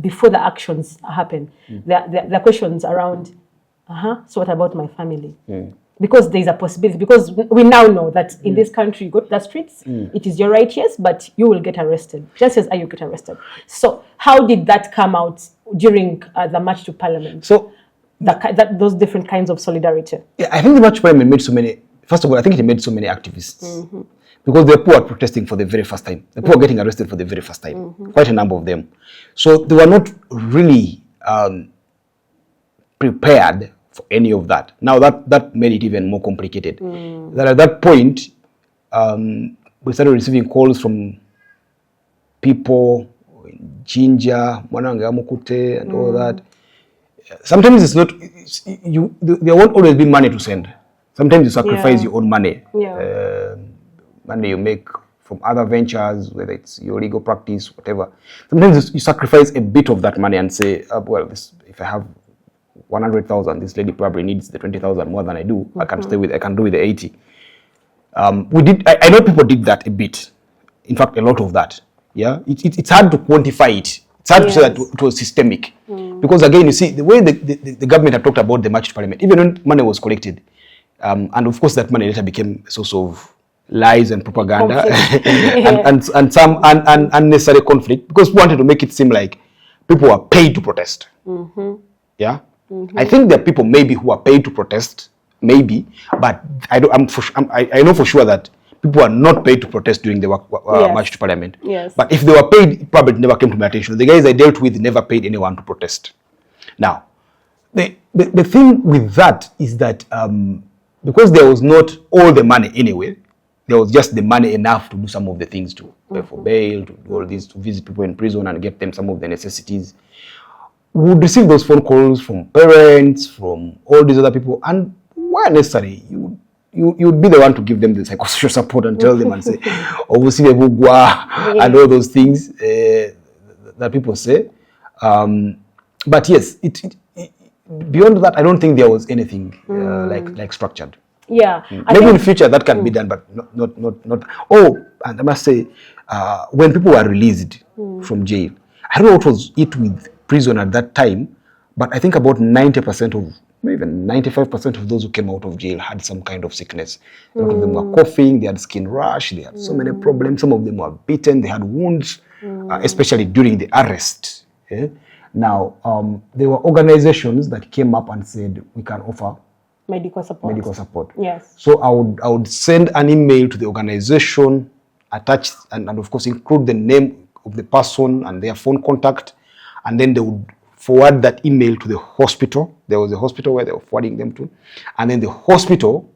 before the actions happen, the questions around, so what about my family? Because there's a possibility, because we now know that in this country, you go to the streets, it is your right, yes, but you will get arrested. Chances are you get arrested. So how did that come out during the March to Parliament? So those different kinds of solidarity. Yeah, I think the March to Parliament made so many, first of all, I think it made so many activists. Because the poor are protesting for the very first time. The poor are getting arrested for the very first time. Quite a number of them. So they were not really prepared for any of that. Now that made it even more complicated. That at that point, we started receiving calls from people, Jinja, Mwanange Amukute, and all that. Sometimes it's not, there won't always be money to send. Sometimes you sacrifice your own money. Money you make from other ventures, whether it's your legal practice, whatever. Sometimes you sacrifice a bit of that money and say, if I have 100,000, this lady probably needs the 20,000 more than I do. I can do with the 80. I know people did that a bit. In fact, a lot of that. Yeah, it's hard to quantify it. It's hard to say that it was systemic, because again, you see the way the government had talked about the March to Parliament, even when money was collected, and of course that money later became a source of lies and propaganda and some unnecessary conflict, because we wanted to make it seem like people are paid to protest. Yeah, I think there are people maybe who are paid to protest, maybe, but I know for sure that people are not paid to protest during the March to Parliament. But if they were paid, it probably never came to my attention. The guys I dealt with never paid anyone to protest. Now, the thing with that is that because there was not all the money anyway, there was just the money enough to do some of the things, to pay for bail, to do all this, to visit people in prison and get them some of the necessities. We would receive those phone calls from parents, from all these other people, and why necessary? you'd be the one to give them the psychosocial support and tell them and say, obviously, and all those things that people say. But yes, beyond that, I don't think there was anything like structured. Yeah, maybe in future that can be done, but not. Oh, and I must say, when people were released from jail, I don't know what was it with prison at that time, but I think about 90% of, maybe even 95% of those who came out of jail had some kind of sickness. A lot of them were coughing, they had skin rash, they had so many problems. Some of them were beaten, they had wounds, especially during the arrest. Yeah? Now, there were organizations that came up and said, we can offer medical support. Yes. So I would send an email to the organization, attach and of course include the name of the person and their phone contact, and then they would forward that email to the hospital. There was a hospital where they were forwarding them to, and then the hospital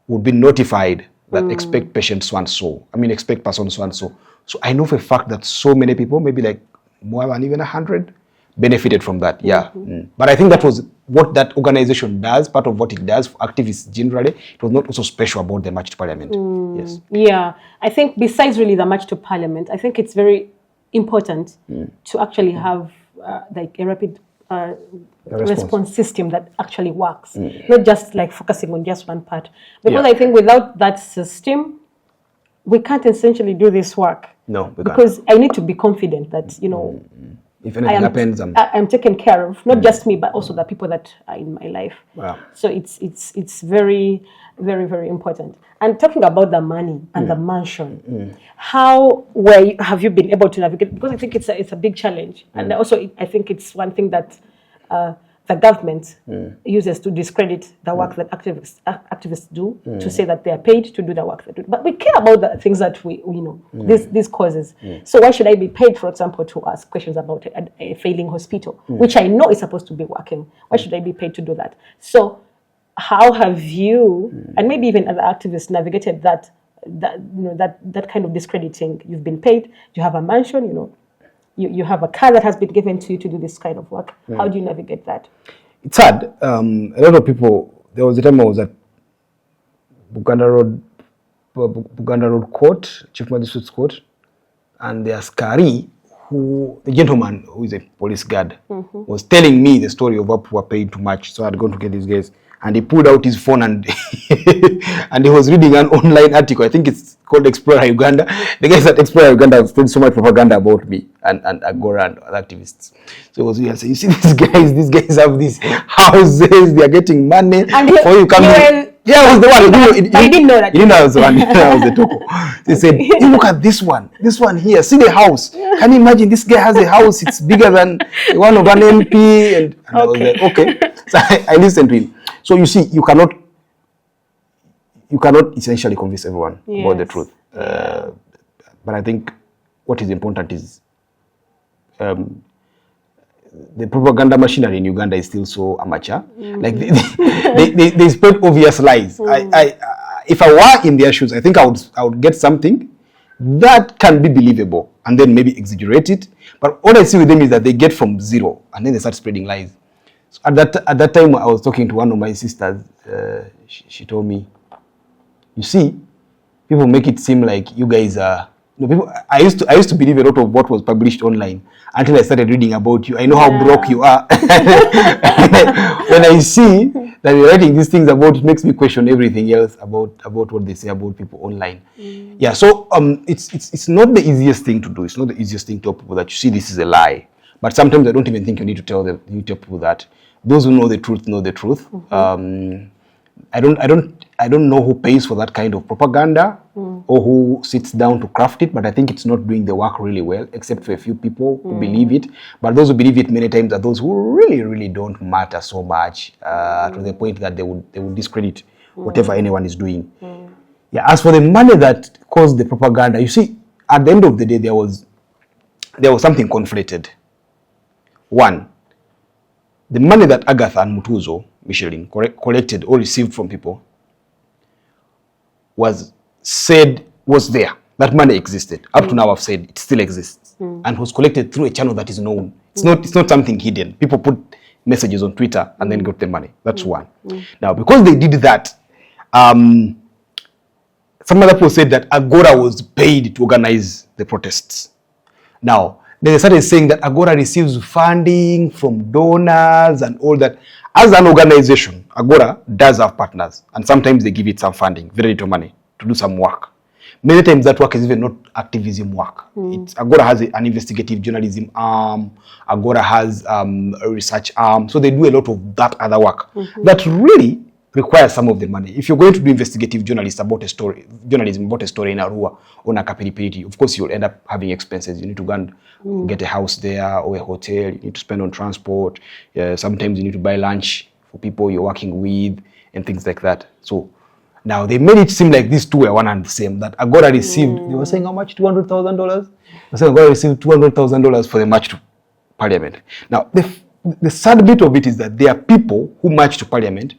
would be notified that expect patient so and so. Expect person so and so. So I know for a fact that so many people, maybe like more than even 100, benefited from that. Yeah. But I think that was what that organization does, part of what it does for activists generally. It was not also special about the march to parliament. Yes. Yeah. I think besides really the march to parliament, I think it's very important to actually have like a rapid response system that actually works, not just like focusing on just one part. Because I think without that system, we can't essentially do this work. No, we because I need to be confident that, you know, if anything happens, I'm taken care of, not just me, but also the people that are in my life. Wow. So it's very, very, very important. And talking about the money and the mansion, how have you been able to navigate? Because I think it's a big challenge, and also I think it's one thing that the government uses to discredit the work that activists do, to say that they are paid to do the work they do. But we care about the things that we know, these causes. So why should I be paid, for example, to ask questions about a failing hospital, which I know is supposed to be working? Why should I be paid to do that? So how have you, and maybe even other activists, navigated that kind of discrediting? You've been paid, you have a mansion, you have a car that has been given to you to do this kind of work. How do you navigate that? It's hard. A lot of people, there was a time I was at Buganda Road Court, Chief Magistrate's Court, and the askari, the gentleman who is a police guard, was telling me the story of what we were paid to march. So I had gone to get these guys, and he pulled out his phone and and he was reading an online article. I think it's called Explorer Uganda. The guys at Explorer Uganda have spread so much propaganda about me and Agora and other activists. So it was saying, you see these guys have these houses, they are getting money. And before you come in. Yeah, I was the one. I didn't know that. You didn't know I was the one. I was the Toko. They said, you look at this one here, see the house. Can you imagine this guy has a house, it's bigger than the one of an MP? And I was like, okay. So I listened to him. So you see, you cannot essentially convince everyone about the truth. But I think what is important is the propaganda machinery in Uganda is still so amateur. Like they spread obvious lies. If I were in their shoes, I think I would get something that can be believable and then maybe exaggerate it. But all I see with them is that they get from zero and then they start spreading lies. So at that time, I was talking to one of my sisters. She told me, you see, people make it seem like you guys are. People. I used to believe a lot of what was published online until I started reading about you. I know how broke you are. When I see that you're writing these things about, it makes me question everything else about what they say about people online. Yeah. So it's not the easiest thing to do. It's not the easiest thing to tell people that you see this is a lie. But sometimes I don't even think you need to tell people that. Those who know the truth know the truth. I don't know who pays for that kind of propaganda or who sits down to craft it, but I think it's not doing the work really well, except for a few people who believe it. But those who believe it many times are those who really, really don't matter so much to the point that they would discredit whatever anyone is doing. Yeah. As for the money that caused the propaganda, you see, at the end of the day, there was something conflated. One, the money that Agatha and Mutuzo, Michelin, collected or received from people was there. That money existed. Up to now, I've said it still exists and was collected through a channel that is known. It's not something hidden. People put messages on Twitter and then got the money. That's one. Now, because they did that, Some other people said that Agora was paid to organize the protests. Now, they started saying that Agora receives funding from donors and all that. As an organization, Agora does have partners, and sometimes they give it some funding, very little money, to do some work. Many times that work is even not activism work. Agora has an investigative journalism arm. Agora has a research arm. So they do a lot of that other work that really requires some of the money. If you're going to do investigative journalism about a story in Arua or Nakapiripiri, of course you'll end up having expenses. You need to go and get a house there or a hotel. You need to spend on transport. Sometimes you need to buy lunch for people you're working with and things like that. So now they made it seem like these two were one and the same. That Agora received, they were saying how much? $200,000? They were saying Agora received $200,000 for the march to Parliament. Now the sad bit of it is that there are people who march to Parliament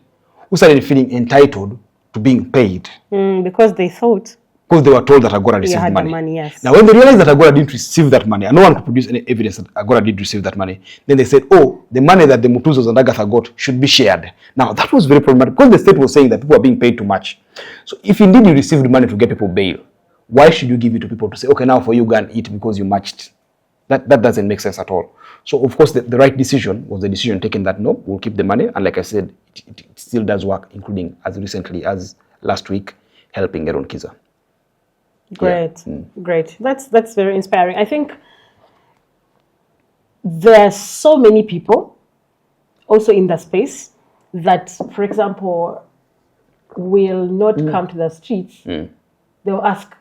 who started feeling entitled to being paid. Because they thought. Because they were told that Agora received had money. The money, yes. Now, when they realized that Agora didn't receive that money, and no one could produce any evidence that Agora did receive that money, then they said, oh, the money that the Mutuzos and Agatha got should be shared. Now, that was very problematic because the state was saying that people are being paid too much. So, if indeed you received money to get people bail, why should you give it to people to say, okay, now for you, go and eat because you matched? That doesn't make sense at all. So, of course, the right decision was the decision taken that, no, we'll keep the money. And like I said, it still does work, including as recently as last week, helping Aaron Kiza. Great, great. That's very inspiring. I think there are so many people also in that space that, for example, will not come to the streets. They'll ask,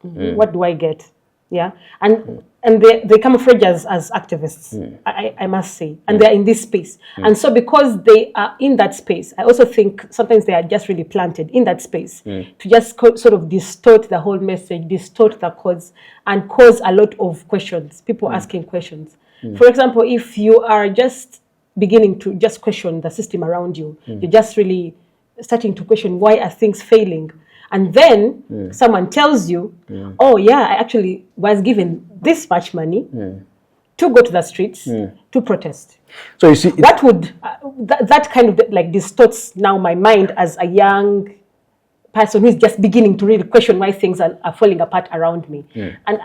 what do I get? Yeah, and they camouflage as activists, I must say, and they're in this space. And so because they are in that space, I also think sometimes they are just really planted in that space to just sort of distort the whole message, distort the cause, and cause a lot of questions, people asking questions. For example, if you are just beginning to just question the system around you, you're just really starting to question, why are things failing? And then someone tells you, oh yeah, I actually was given this much money to go to the streets to protest. So you see, what would that kind of like distorts now my mind as a young person who is just beginning to really question why things are falling apart around me. And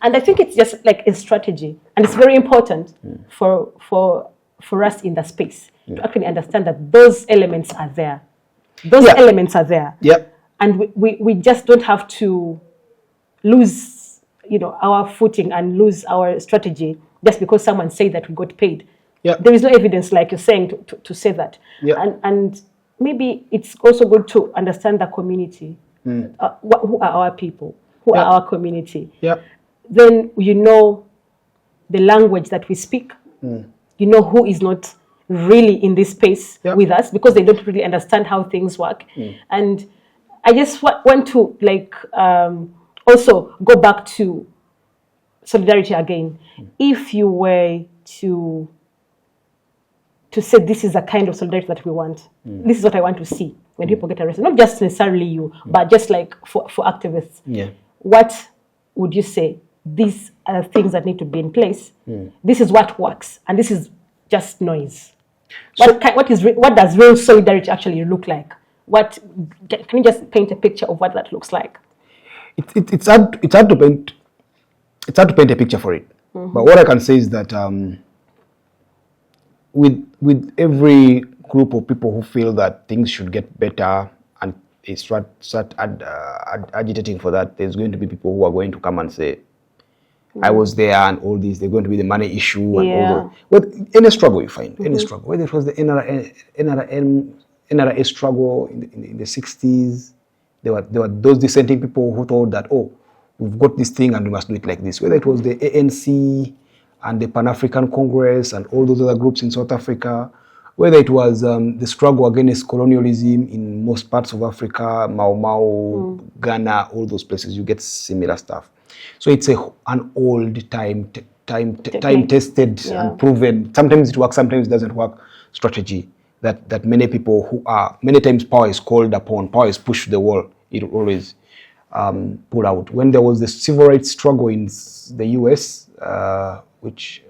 I think it's just like a strategy, and it's very important for us in the space to actually understand that those elements are there. Those elements are there. Yep. And we just don't have to lose, our footing and lose our strategy just because someone said that we got paid. Yep. There is no evidence, like you're saying, to say that. Yep. And maybe it's also good to understand the community. Who are our people? Who are our community? Yep. Then the language that we speak. Who is not really in this space with us because they don't really understand how things work. And I just want to also go back to solidarity again. If you were to say this is the kind of solidarity that we want, this is what I want to see when people get arrested, not just necessarily you, but just like for activists. What would you say? These are things that need to be in place. This is what works, and this is just noise. So, what does real solidarity actually look like? Can you just paint a picture of what that looks like? It's hard to paint a picture for it. But what I can say is that with every group of people who feel that things should get better and they start agitating for that, there's going to be people who are going to come and say, I was there and all this. They're going to be the money issue and all that. Well, any struggle you find, any struggle, whether it was the NRA struggle in the 60s, there were those dissenting people who thought that, oh, we've got this thing and we must do it like this. Whether it was the ANC and the Pan-African Congress and all those other groups in South Africa, whether it was the struggle against colonialism in most parts of Africa, Mau, Ghana, all those places, you get similar stuff. So it's an old time-tested and proven, sometimes it works, sometimes it doesn't work, strategy that many people who are, many times power is called upon, power is pushed to the wall, it will always pull out. When there was the civil rights struggle in the US, which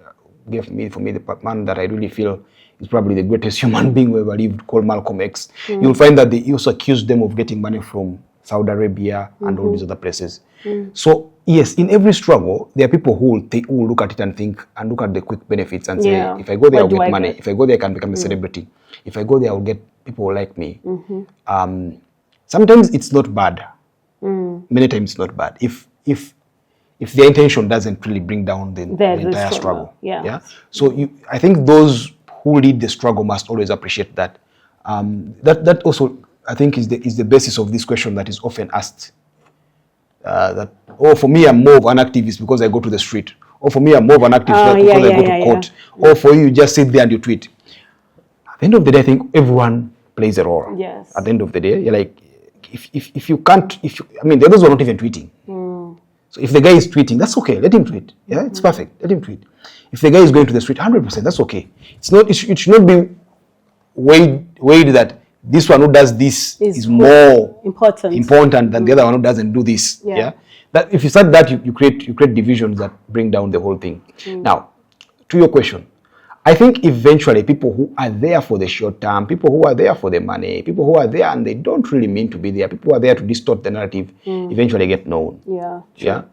gave me, for me, the man that I really feel is probably the greatest human being who ever lived, called Malcolm X. You'll find that they also accused them of getting money from Saudi Arabia and all these other places. So yes, in every struggle, there are people who will look at it and think and look at the quick benefits and say, if I go there, I'll get money. If I go there, I can become a celebrity. If I go there, I'll get people who like me. Sometimes it's not bad. Many times it's not bad. If their intention doesn't really bring down the entire struggle. Yeah. So I think those who lead the struggle must always appreciate that. That also, I think, is the basis of this question that is often asked. That, for me, I'm more of an activist because I go to the street. Or for me, I'm more of an activist because I go to court. Or for you just sit there and you tweet. At the end of the day, I think everyone plays a role. Yes. At the end of the day, you're like, if you can't, I mean, the others were not even tweeting. So if the guy is tweeting, that's okay. Let him tweet. Yeah, it's perfect. Let him tweet. If the guy is going to the street, 100%, that's okay. It should not be weighed that this one who does this is more important than the other one who doesn't do this. Yeah. That if you start that, you create divisions that bring down the whole thing. Now, to your question, I think eventually people who are there for the short term, people who are there for the money, people who are there and they don't really mean to be there, people who are there to distort the narrative, eventually get known. Yeah.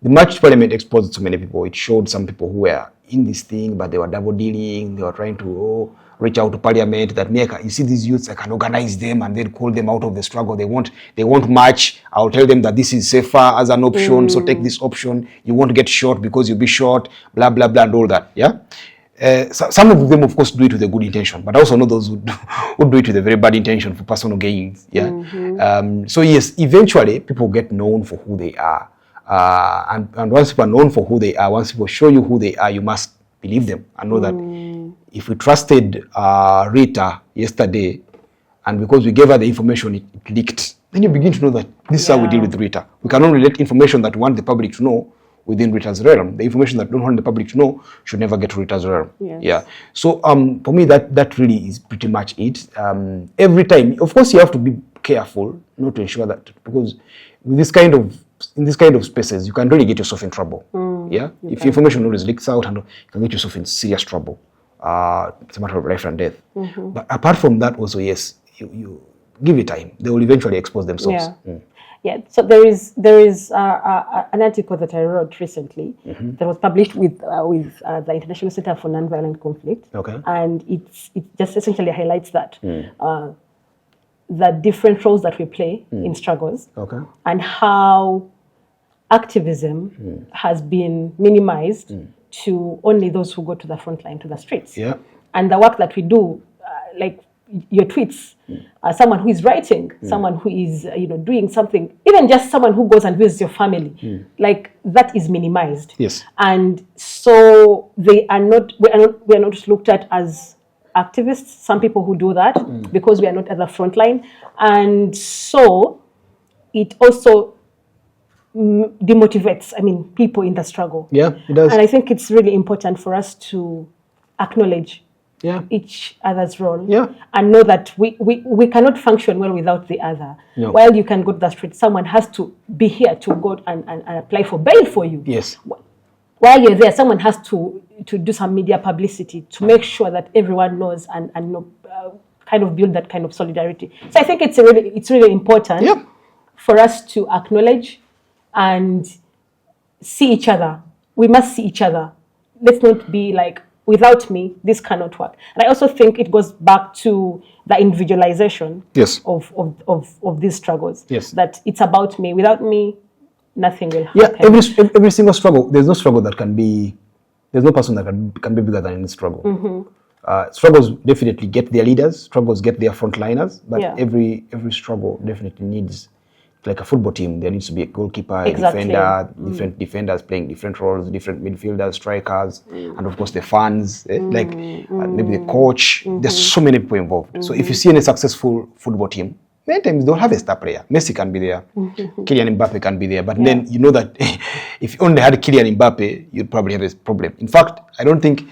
The March Parliament exposed so many people. It showed some people who were in this thing, but they were double dealing. They were trying to reach out to Parliament. That you see these youths, I can organize them and then call them out of the struggle. They won't march. I'll tell them that this is safer as an option. So take this option. You won't get shot because you'll be shot. Blah blah blah and all that. Yeah. Some of them, of course, do it with a good intention, but I also know those who do it with a very bad intention for personal gains. Yeah. So yes, eventually people get known for who they are. And once people are known for who they are, once people show you who they are, you must believe them and know that if we trusted Rita yesterday, and because we gave her the information, it leaked, then you begin to know that this is how we deal with Rita. We can only let information that we want the public to know within Rita's realm. The information that we don't want the public to know should never get to Rita's realm. Yeah. So for me, that really is pretty much it. Every time, of course, you have to be careful not to ensure that, because with in this kind of spaces, you can really get yourself in trouble. Yeah. If information always leaks out, and you can get yourself in serious trouble. It's a matter of life and death. But apart from that, also, yes, you give it time. They will eventually expose themselves. Yeah. So there is an article that I wrote recently that was published with the International Center for Nonviolent Conflict. Okay. And it just essentially highlights that the different roles that we play in struggles, and how activism has been minimized to only those who go to the front line, to the streets. Yeah. And the work that we do, like your tweets, someone who is writing, someone who is doing something, even just someone who goes and visits your family, like that is minimized. Yes. And so we are not looked at as activists. Some people who do that because we are not at the front line, and so it also demotivates, people in the struggle. Yeah, it does. And I think it's really important for us to acknowledge each other's role, and know that we cannot function well without the other. No. While you can go to the street, someone has to be here to go and apply for bail for you. Yes. While you're there, someone has to do some media publicity to make sure that everyone knows and kind of build that kind of solidarity. So I think it's really important for us to acknowledge and see each other. We must see each other. Let's not be like, without me, this cannot work. And I also think it goes back to the individualization of these struggles. Yes. That it's about me. Without me, nothing will happen. Yeah, every single struggle, there's no struggle that there's no person that can be bigger than any struggle. Struggles definitely get their leaders, struggles get their frontliners, but every struggle definitely needs, like a football team, there needs to be a goalkeeper, a defender, different defenders playing different roles, different midfielders, strikers, and of course the fans, maybe the coach. There's so many people involved. So if you see any successful football team, many times they'll have a star player. Messi can be there, Kylian Mbappe can be there, but then you know that if you only had Kylian Mbappe, you'd probably have a problem. In fact, I don't think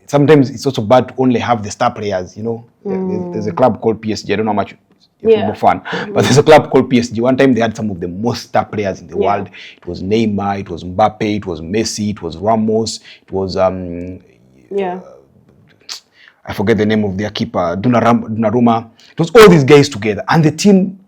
sometimes it's also bad to only have the star players. There's a club called PSG. I don't know how much you're a football fan, but there's a club called PSG. One time they had some of the most star players in the world. It was Neymar, it was Mbappe, it was Messi, it was Ramos, it was I forget the name of their keeper, Donnarumma. It was all these guys together, and the team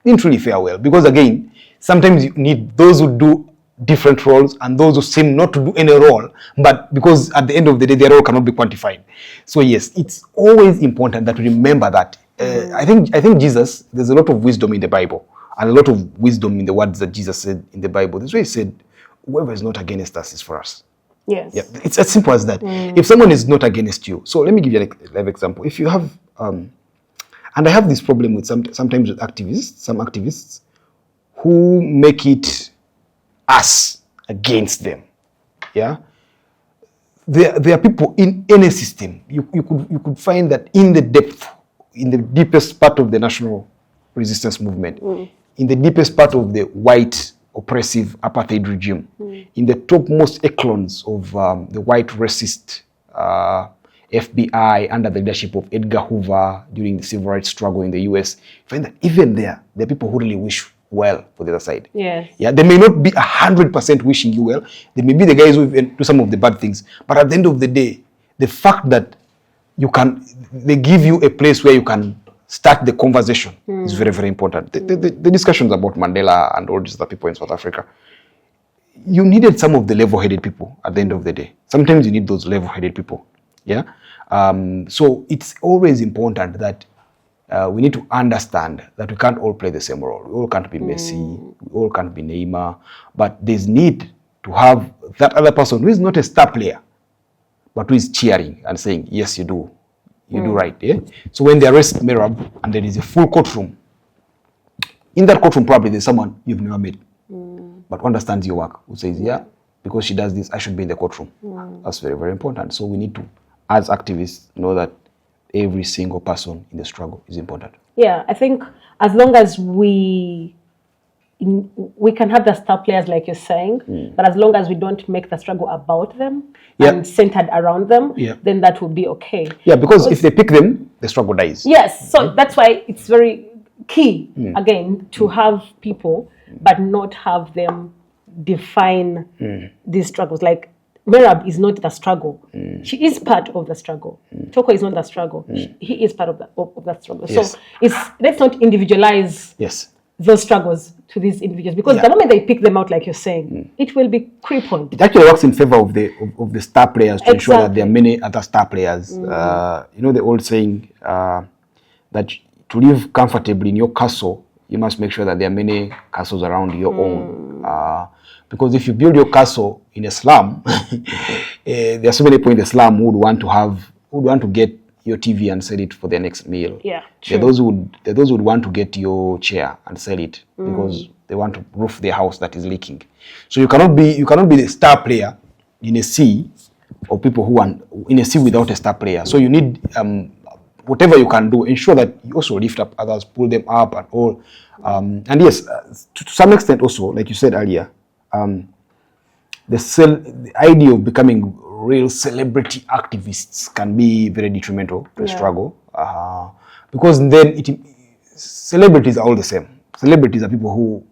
didn't really fare well, because again, sometimes you need those who do different roles and those who seem not to do any role, but because at the end of the day, their role cannot be quantified. So yes, it's always important that we remember that. I think Jesus, there's a lot of wisdom in the Bible, and a lot of wisdom in the words that Jesus said in the Bible. This way he said, whoever is not against us is for us. Yes. Yeah, it's as simple as that. If someone is not against you, so let me give you a live example. If you have, and I have this problem with sometimes with some activists who make it us against them. Yeah, there are people in any system. You could find that in the depth, in the deepest part of the national resistance movement, in the deepest part of the white oppressive apartheid regime, in the topmost echelons of the white racist FBI under the leadership of Edgar Hoover during the civil rights struggle in the US, you find that even there are people who really wish well for the other side. Yes. Yeah, they may not be 100% wishing you well. They may be the guys who even do some of the bad things. But at the end of the day, the fact that they give you a place where you can start the conversation is very, very important. The discussions about Mandela and all these other people in South Africa, you needed some of the level-headed people at the end of the day. Sometimes you need those level-headed people. Yeah. So it's always important that we need to understand that we can't all play the same role. We all can't be Messi. We all can't be Neymar. But there's need to have that other person who is not a star player, but who is cheering and saying, yes, you do. You do right. Yeah? So when they arrest Merab and there is a full courtroom, in that courtroom probably there's someone you've never met, but understands your work, who says, yeah, because she does this, I should be in the courtroom. That's very, very important. So we need to, as activists, know that every single person in the struggle is important. Yeah, I think as long as we can have the star players like you're saying, but as long as we don't make the struggle about them and centered around them, then that will be okay. Yeah, because if they pick them, the struggle dies. Yes, so that's why it's very key, again, to have people, but not have them define these struggles. Like, Merab is not the struggle. She is part of the struggle. Toko is not the struggle. He is part of that struggle. Yes. So let's not individualize those struggles to these individuals, because the moment they pick them out, like you're saying, it will be crippled. It actually works in favor of the star players to ensure that there are many other star players. You know the old saying that to live comfortably in your castle, you must make sure that there are many castles around your own. Because if you build your castle in a slum, there are so many people in the slum who would want to get your TV and sell it for their next meal. Yeah, true. There are those who would want to get your chair and sell it because they want to roof their house that is leaking. So you cannot be the star player in a sea of people who are in a sea without a star player. So you need whatever you can do, ensure that you also lift up others, pull them up and all. And yes, to some extent also, like you said earlier, the idea of becoming real celebrity activists can be very detrimental to the struggle, because then celebrities are all the same. Celebrities are people who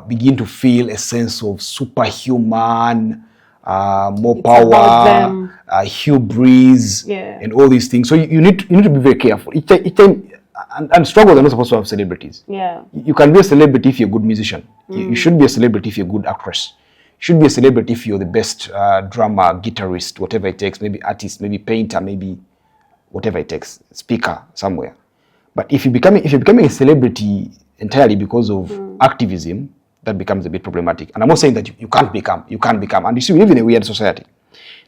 begin to feel a sense of superhuman, more power, hubris, and all these things. So you need to be very careful. Each time, and struggles are not supposed to have celebrities. Yeah, you can be a celebrity if you're a good musician. You should be a celebrity if you're a good actress. You should be a celebrity if you're the best drummer, guitarist, whatever it takes. Maybe artist, maybe painter, maybe whatever it takes, speaker somewhere. But if you're becoming a celebrity entirely because of activism, that becomes a bit problematic. And I'm not saying that you can't become. And you see, we live in a weird society.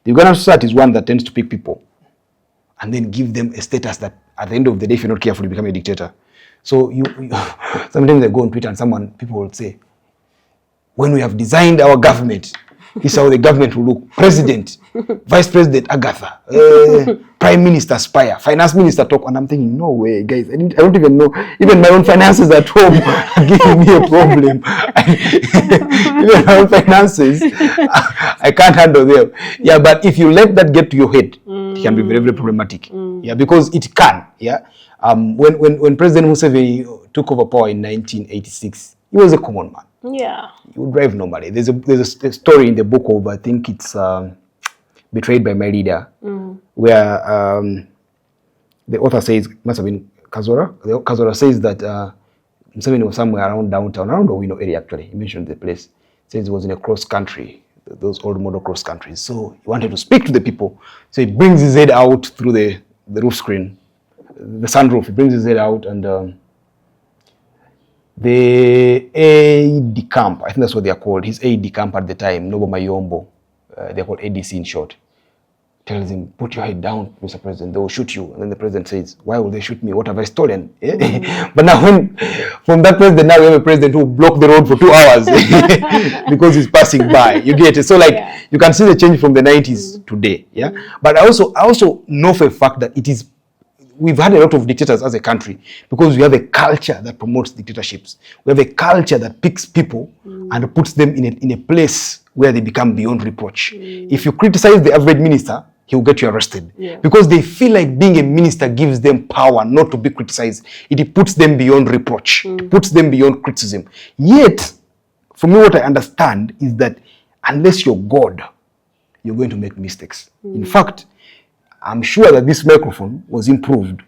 The Ugandan society is one that tends to pick people and then give them a status that at the end of the day, if you're not careful, you become a dictator. So sometimes I go on Twitter and people will say, when we have designed our government, this is how the government will look. President, Vice President Agatha, Prime Minister Spire, Finance Minister Toko. And I'm thinking, no way, guys. I don't even know. Even my own finances at home are giving me a problem. Even my own finances, I can't handle them. Yeah, but if you let that get to your head, it can be very, very problematic. Yeah, because it can. Yeah. When President Museveni took over power in 1986, he was a common man. Yeah. He would drive normally. There's a story in the book of, I think it's Betrayed by My Leader, where the author says, must have been Kazora. Kazora says that Museveni was somewhere around downtown, around Owino area actually. He mentioned the place. Says it was in a cross country, those old model cross countries. So he wanted to speak to the people. So he brings his head out through the roof screen, the sunroof. He brings his head out, and the aide camp, I think that's what they are called, his aide camp at the time, Nobo Mayombo, they're called ADC in short, tells him, put your head down, Mr. President, they will shoot you. And then the president says, why will they shoot me? What have I stolen? But now from that president, now we have a president who blocked the road for 2 hours because he's passing by. You get it? So you can see the change from the 90s today. Yeah. But I also know for a fact that we've had a lot of dictators as a country because we have a culture that promotes dictatorships. We have a culture that picks people and puts them in a place where they become beyond reproach. If you criticize the average minister, he will get you arrested. Because they feel like being a minister gives them power not to be criticized. It puts them beyond reproach. It puts them beyond criticism. Yet, for me, what I understand is that unless you're God, you're going to make mistakes. In fact, I'm sure that this microphone was improved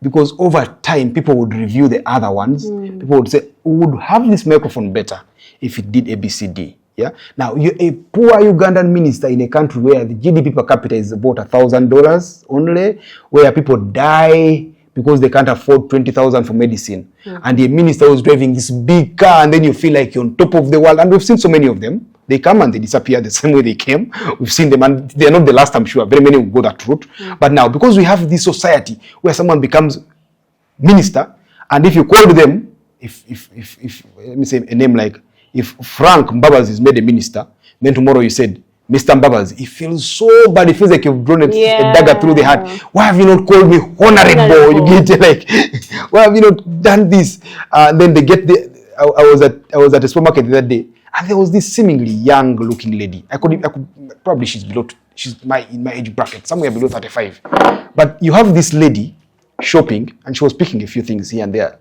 because over time people would review the other ones. People would say, we would have this microphone better if it did ABCD. Yeah. Now, you're a poor Ugandan minister in a country where the GDP per capita is about $1,000 only, where people die because they can't afford $20,000 for medicine. And the minister was driving this big car, and then you feel like you're on top of the world. And we've seen so many of them. They come and they disappear the same way they came. We've seen them, and they're not the last, I'm sure. Very many will go that route. But now, because we have this society where someone becomes minister, and if you call them, if let me say a name like, if Frank Mbabazi is made a minister, then tomorrow you said, Mr. Mbabazi, it feels so bad. It feels like you've drawn a dagger through the heart. Why have you not called me honorable? You get it, like, why have you not done this? Then they get I was at a supermarket that day, and there was this seemingly young-looking lady. I could probably she's in my age bracket, somewhere below 35. But you have this lady shopping, and she was picking a few things here and there.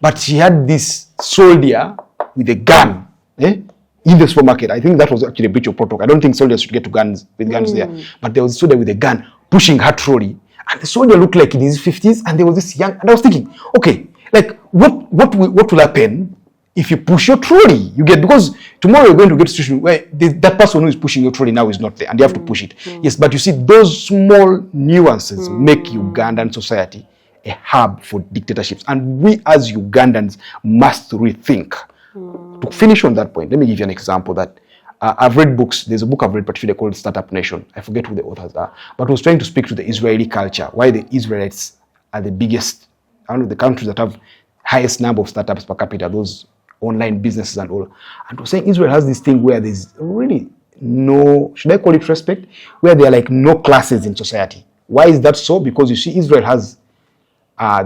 But she had this soldier with a gun, in the supermarket. I think that was actually a breach of protocol. I don't think soldiers should get to guns there. But there was a soldier with a gun pushing her trolley, and the soldier looked like in his 50s, and there was this young. And I was thinking, okay, like what will happen if you push your trolley? You get, because tomorrow you're going to get a situation where that person who is pushing your trolley now is not there, and you have to push it. Yes, but you see, those small nuances make Ugandan society a hub for dictatorships, and we as Ugandans must rethink. To finish on that point, let me give you an example that I've read books. There's a book I've read particularly called Startup Nation. I forget who the authors are, but it was trying to speak to the Israeli culture, why the Israelites are the biggest, the countries that have highest number of startups per capita, those online businesses and all. And was saying Israel has this thing where there's really no, should I call it respect, where there are like no classes in society. Why is that so? Because you see, Israel has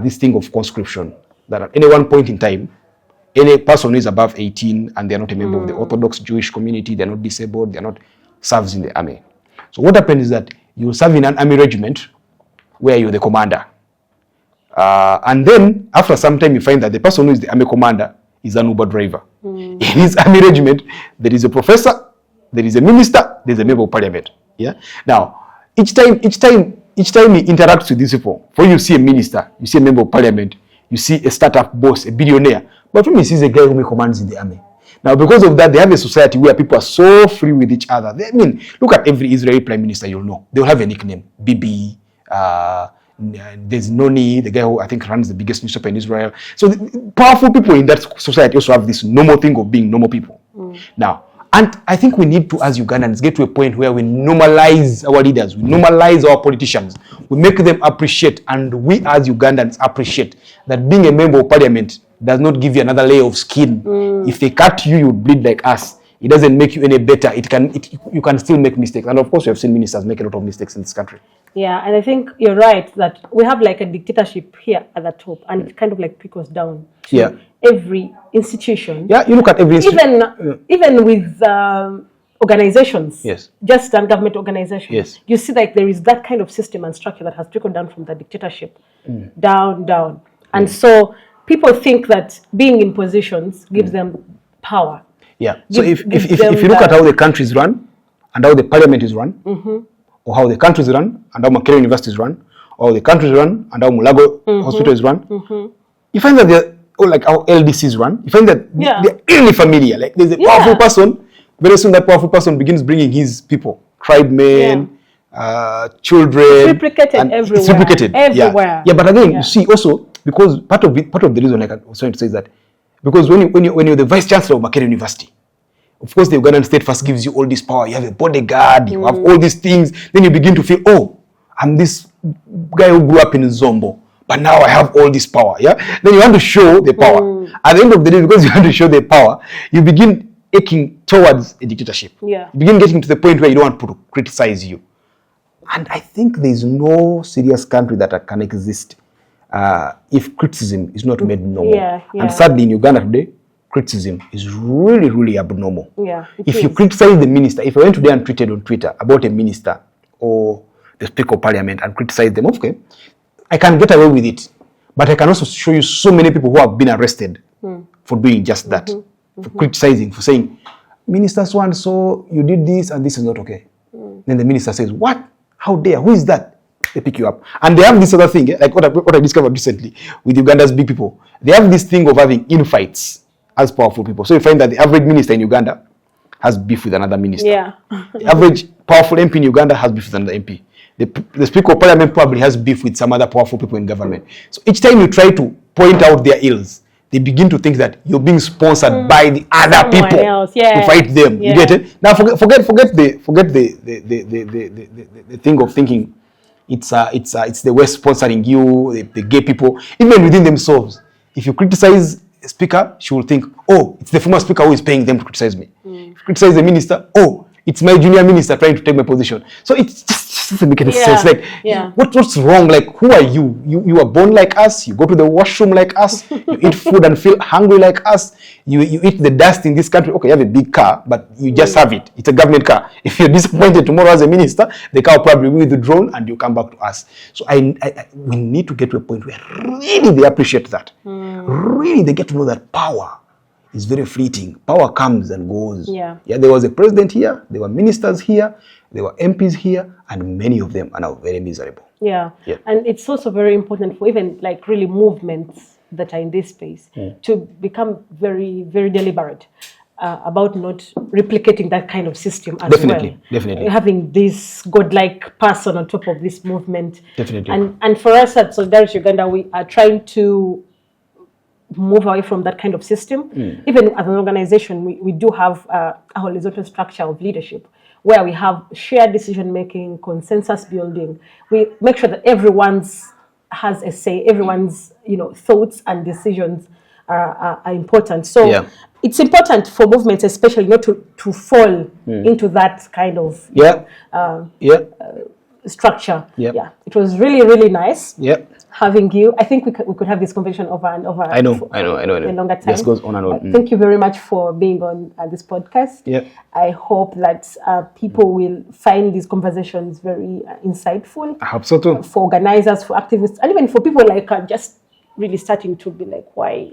this thing of conscription, that at any one point in time, any person who is above 18 and they're not a member of the Orthodox Jewish community, they're not disabled, they're not serves in the army. So what happens is that you serve in an army regiment where you're the commander. And then after some time you find that the person who is the army commander is an Uber driver. In his army regiment, there is a professor, there is a minister, there's a member of parliament. Yeah. Now, each time he interacts with these people, for you see a minister, you see a member of parliament, you see a startup boss, a billionaire. But when he sees a guy who commands in the army. Now, because of that, they have a society where people are so free with each other. I mean, look at every Israeli prime minister you'll know. They'll have a nickname. Bibi, there's Noni, the guy who I think runs the biggest newspaper in Israel. So powerful people in that society also have this normal thing of being normal people. Now, and I think we need to, as Ugandans, get to a point where we normalize our leaders, we normalize our politicians, we make them appreciate, and we as Ugandans appreciate that being a member of parliament does not give you another layer of skin. If they cut you, you bleed like us. It doesn't make you any better. You can still make mistakes. And of course, we have seen ministers make a lot of mistakes in this country. Yeah, and I think you're right that we have like a dictatorship here at the top, and it kind of like trickles down to every institution. Yeah, you look at every institution. Even with organizations, just government organizations, you see like there is that kind of system and structure that has trickled down from the dictatorship down. And so people think that being in positions gives them power. Yeah. So if you look at how the country is run and how the parliament is run, or how the country is run and how Makerere University is run, or the country is run and how Mulago Hospital is run, you find that they're like how LDC is run. You find that they're really familiar. Like there's a powerful person. Very soon that powerful person begins bringing his people, tribe men, children. It's replicated everywhere. It's replicated everywhere. Yeah, but again, you see also because part of the reason, like I was trying to say, is that because when you're the vice chancellor of Makerere University, of course the Ugandan state first gives you all this power. You have a bodyguard, you have all these things. Then you begin to feel, oh, I'm this guy who grew up in Zombo, but now I have all this power. Yeah. Then you want to show the power. At the end of the day, because you want to show the power, you begin aching towards a dictatorship. Yeah. You begin getting to the point where you don't want people to criticize you. And I think there's no serious country that can exist if criticism is not made normal. And sadly, in Uganda today, criticism is really, really abnormal. If you criticize the minister, if I went today and tweeted on Twitter about a minister or the Speaker of Parliament and criticize them, okay, I can get away with it. But I can also show you so many people who have been arrested for doing just that, for criticizing, for saying, Minister so-and-so, you did this and this is not okay. Then the minister says, what? How dare? Who is that? They pick you up. And they have this other thing, like what I discovered recently with Uganda's big people. They have this thing of having infights as powerful people. So you find that the average minister in Uganda has beef with another minister. The average powerful MP in Uganda has beef with another MP. The Speaker of Parliament probably has beef with some other powerful people in government. So each time you try to point out their ills, they begin to think that you're being sponsored by the other people to fight them. You get it? Now forget the thing of thinking it's the West sponsoring you, the gay people. Even within themselves, if you criticize a speaker, she will think, oh, it's the former speaker who is paying them to criticize me. If you criticize the minister, oh, it's my junior minister trying to take my position. So it just doesn't make any sense. Like, what's wrong? Like, who are you? You are born like us. You go to the washroom like us. You eat food and feel hungry like us. You eat the dust in this country. Okay, you have a big car, but you just have it. It's a government car. If you're disappointed tomorrow as a minister, the car will probably be withdrawn and you come back to us. So we need to get to a point where really they appreciate that. Really, they get to know that power is very fleeting. Power comes and goes. There was a president here, there were ministers here, there were MPs here, and many of them are now very miserable. And it's also very important for even like really movements that are in this space to become very, very deliberate about not replicating that kind of system as well. Definitely. Having this godlike person on top of this movement. And for us at Solidarity Uganda, we are trying to move away from that kind of system. Even as an organization, we do have a horizontal structure of leadership where we have shared decision-making, consensus building. We make sure that everyone's has a say, everyone's thoughts and decisions are important. So it's important for movements, especially not to fall into that kind of structure. It was really, really nice having you. I think we could have this conversation over and over. I know. A longer time. This goes on and on. Thank you very much for being on this podcast. I hope that people will find these conversations very insightful. I hope so too. For organizers, for activists, and even for people like just really starting to be like, why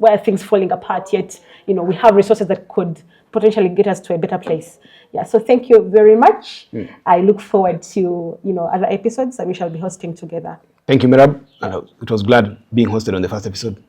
are things falling apart? Yet we have resources that could potentially get us to a better place. So thank you very much. I look forward to other episodes that we shall be hosting together. Thank you, Merab. It was glad being hosted on the first episode.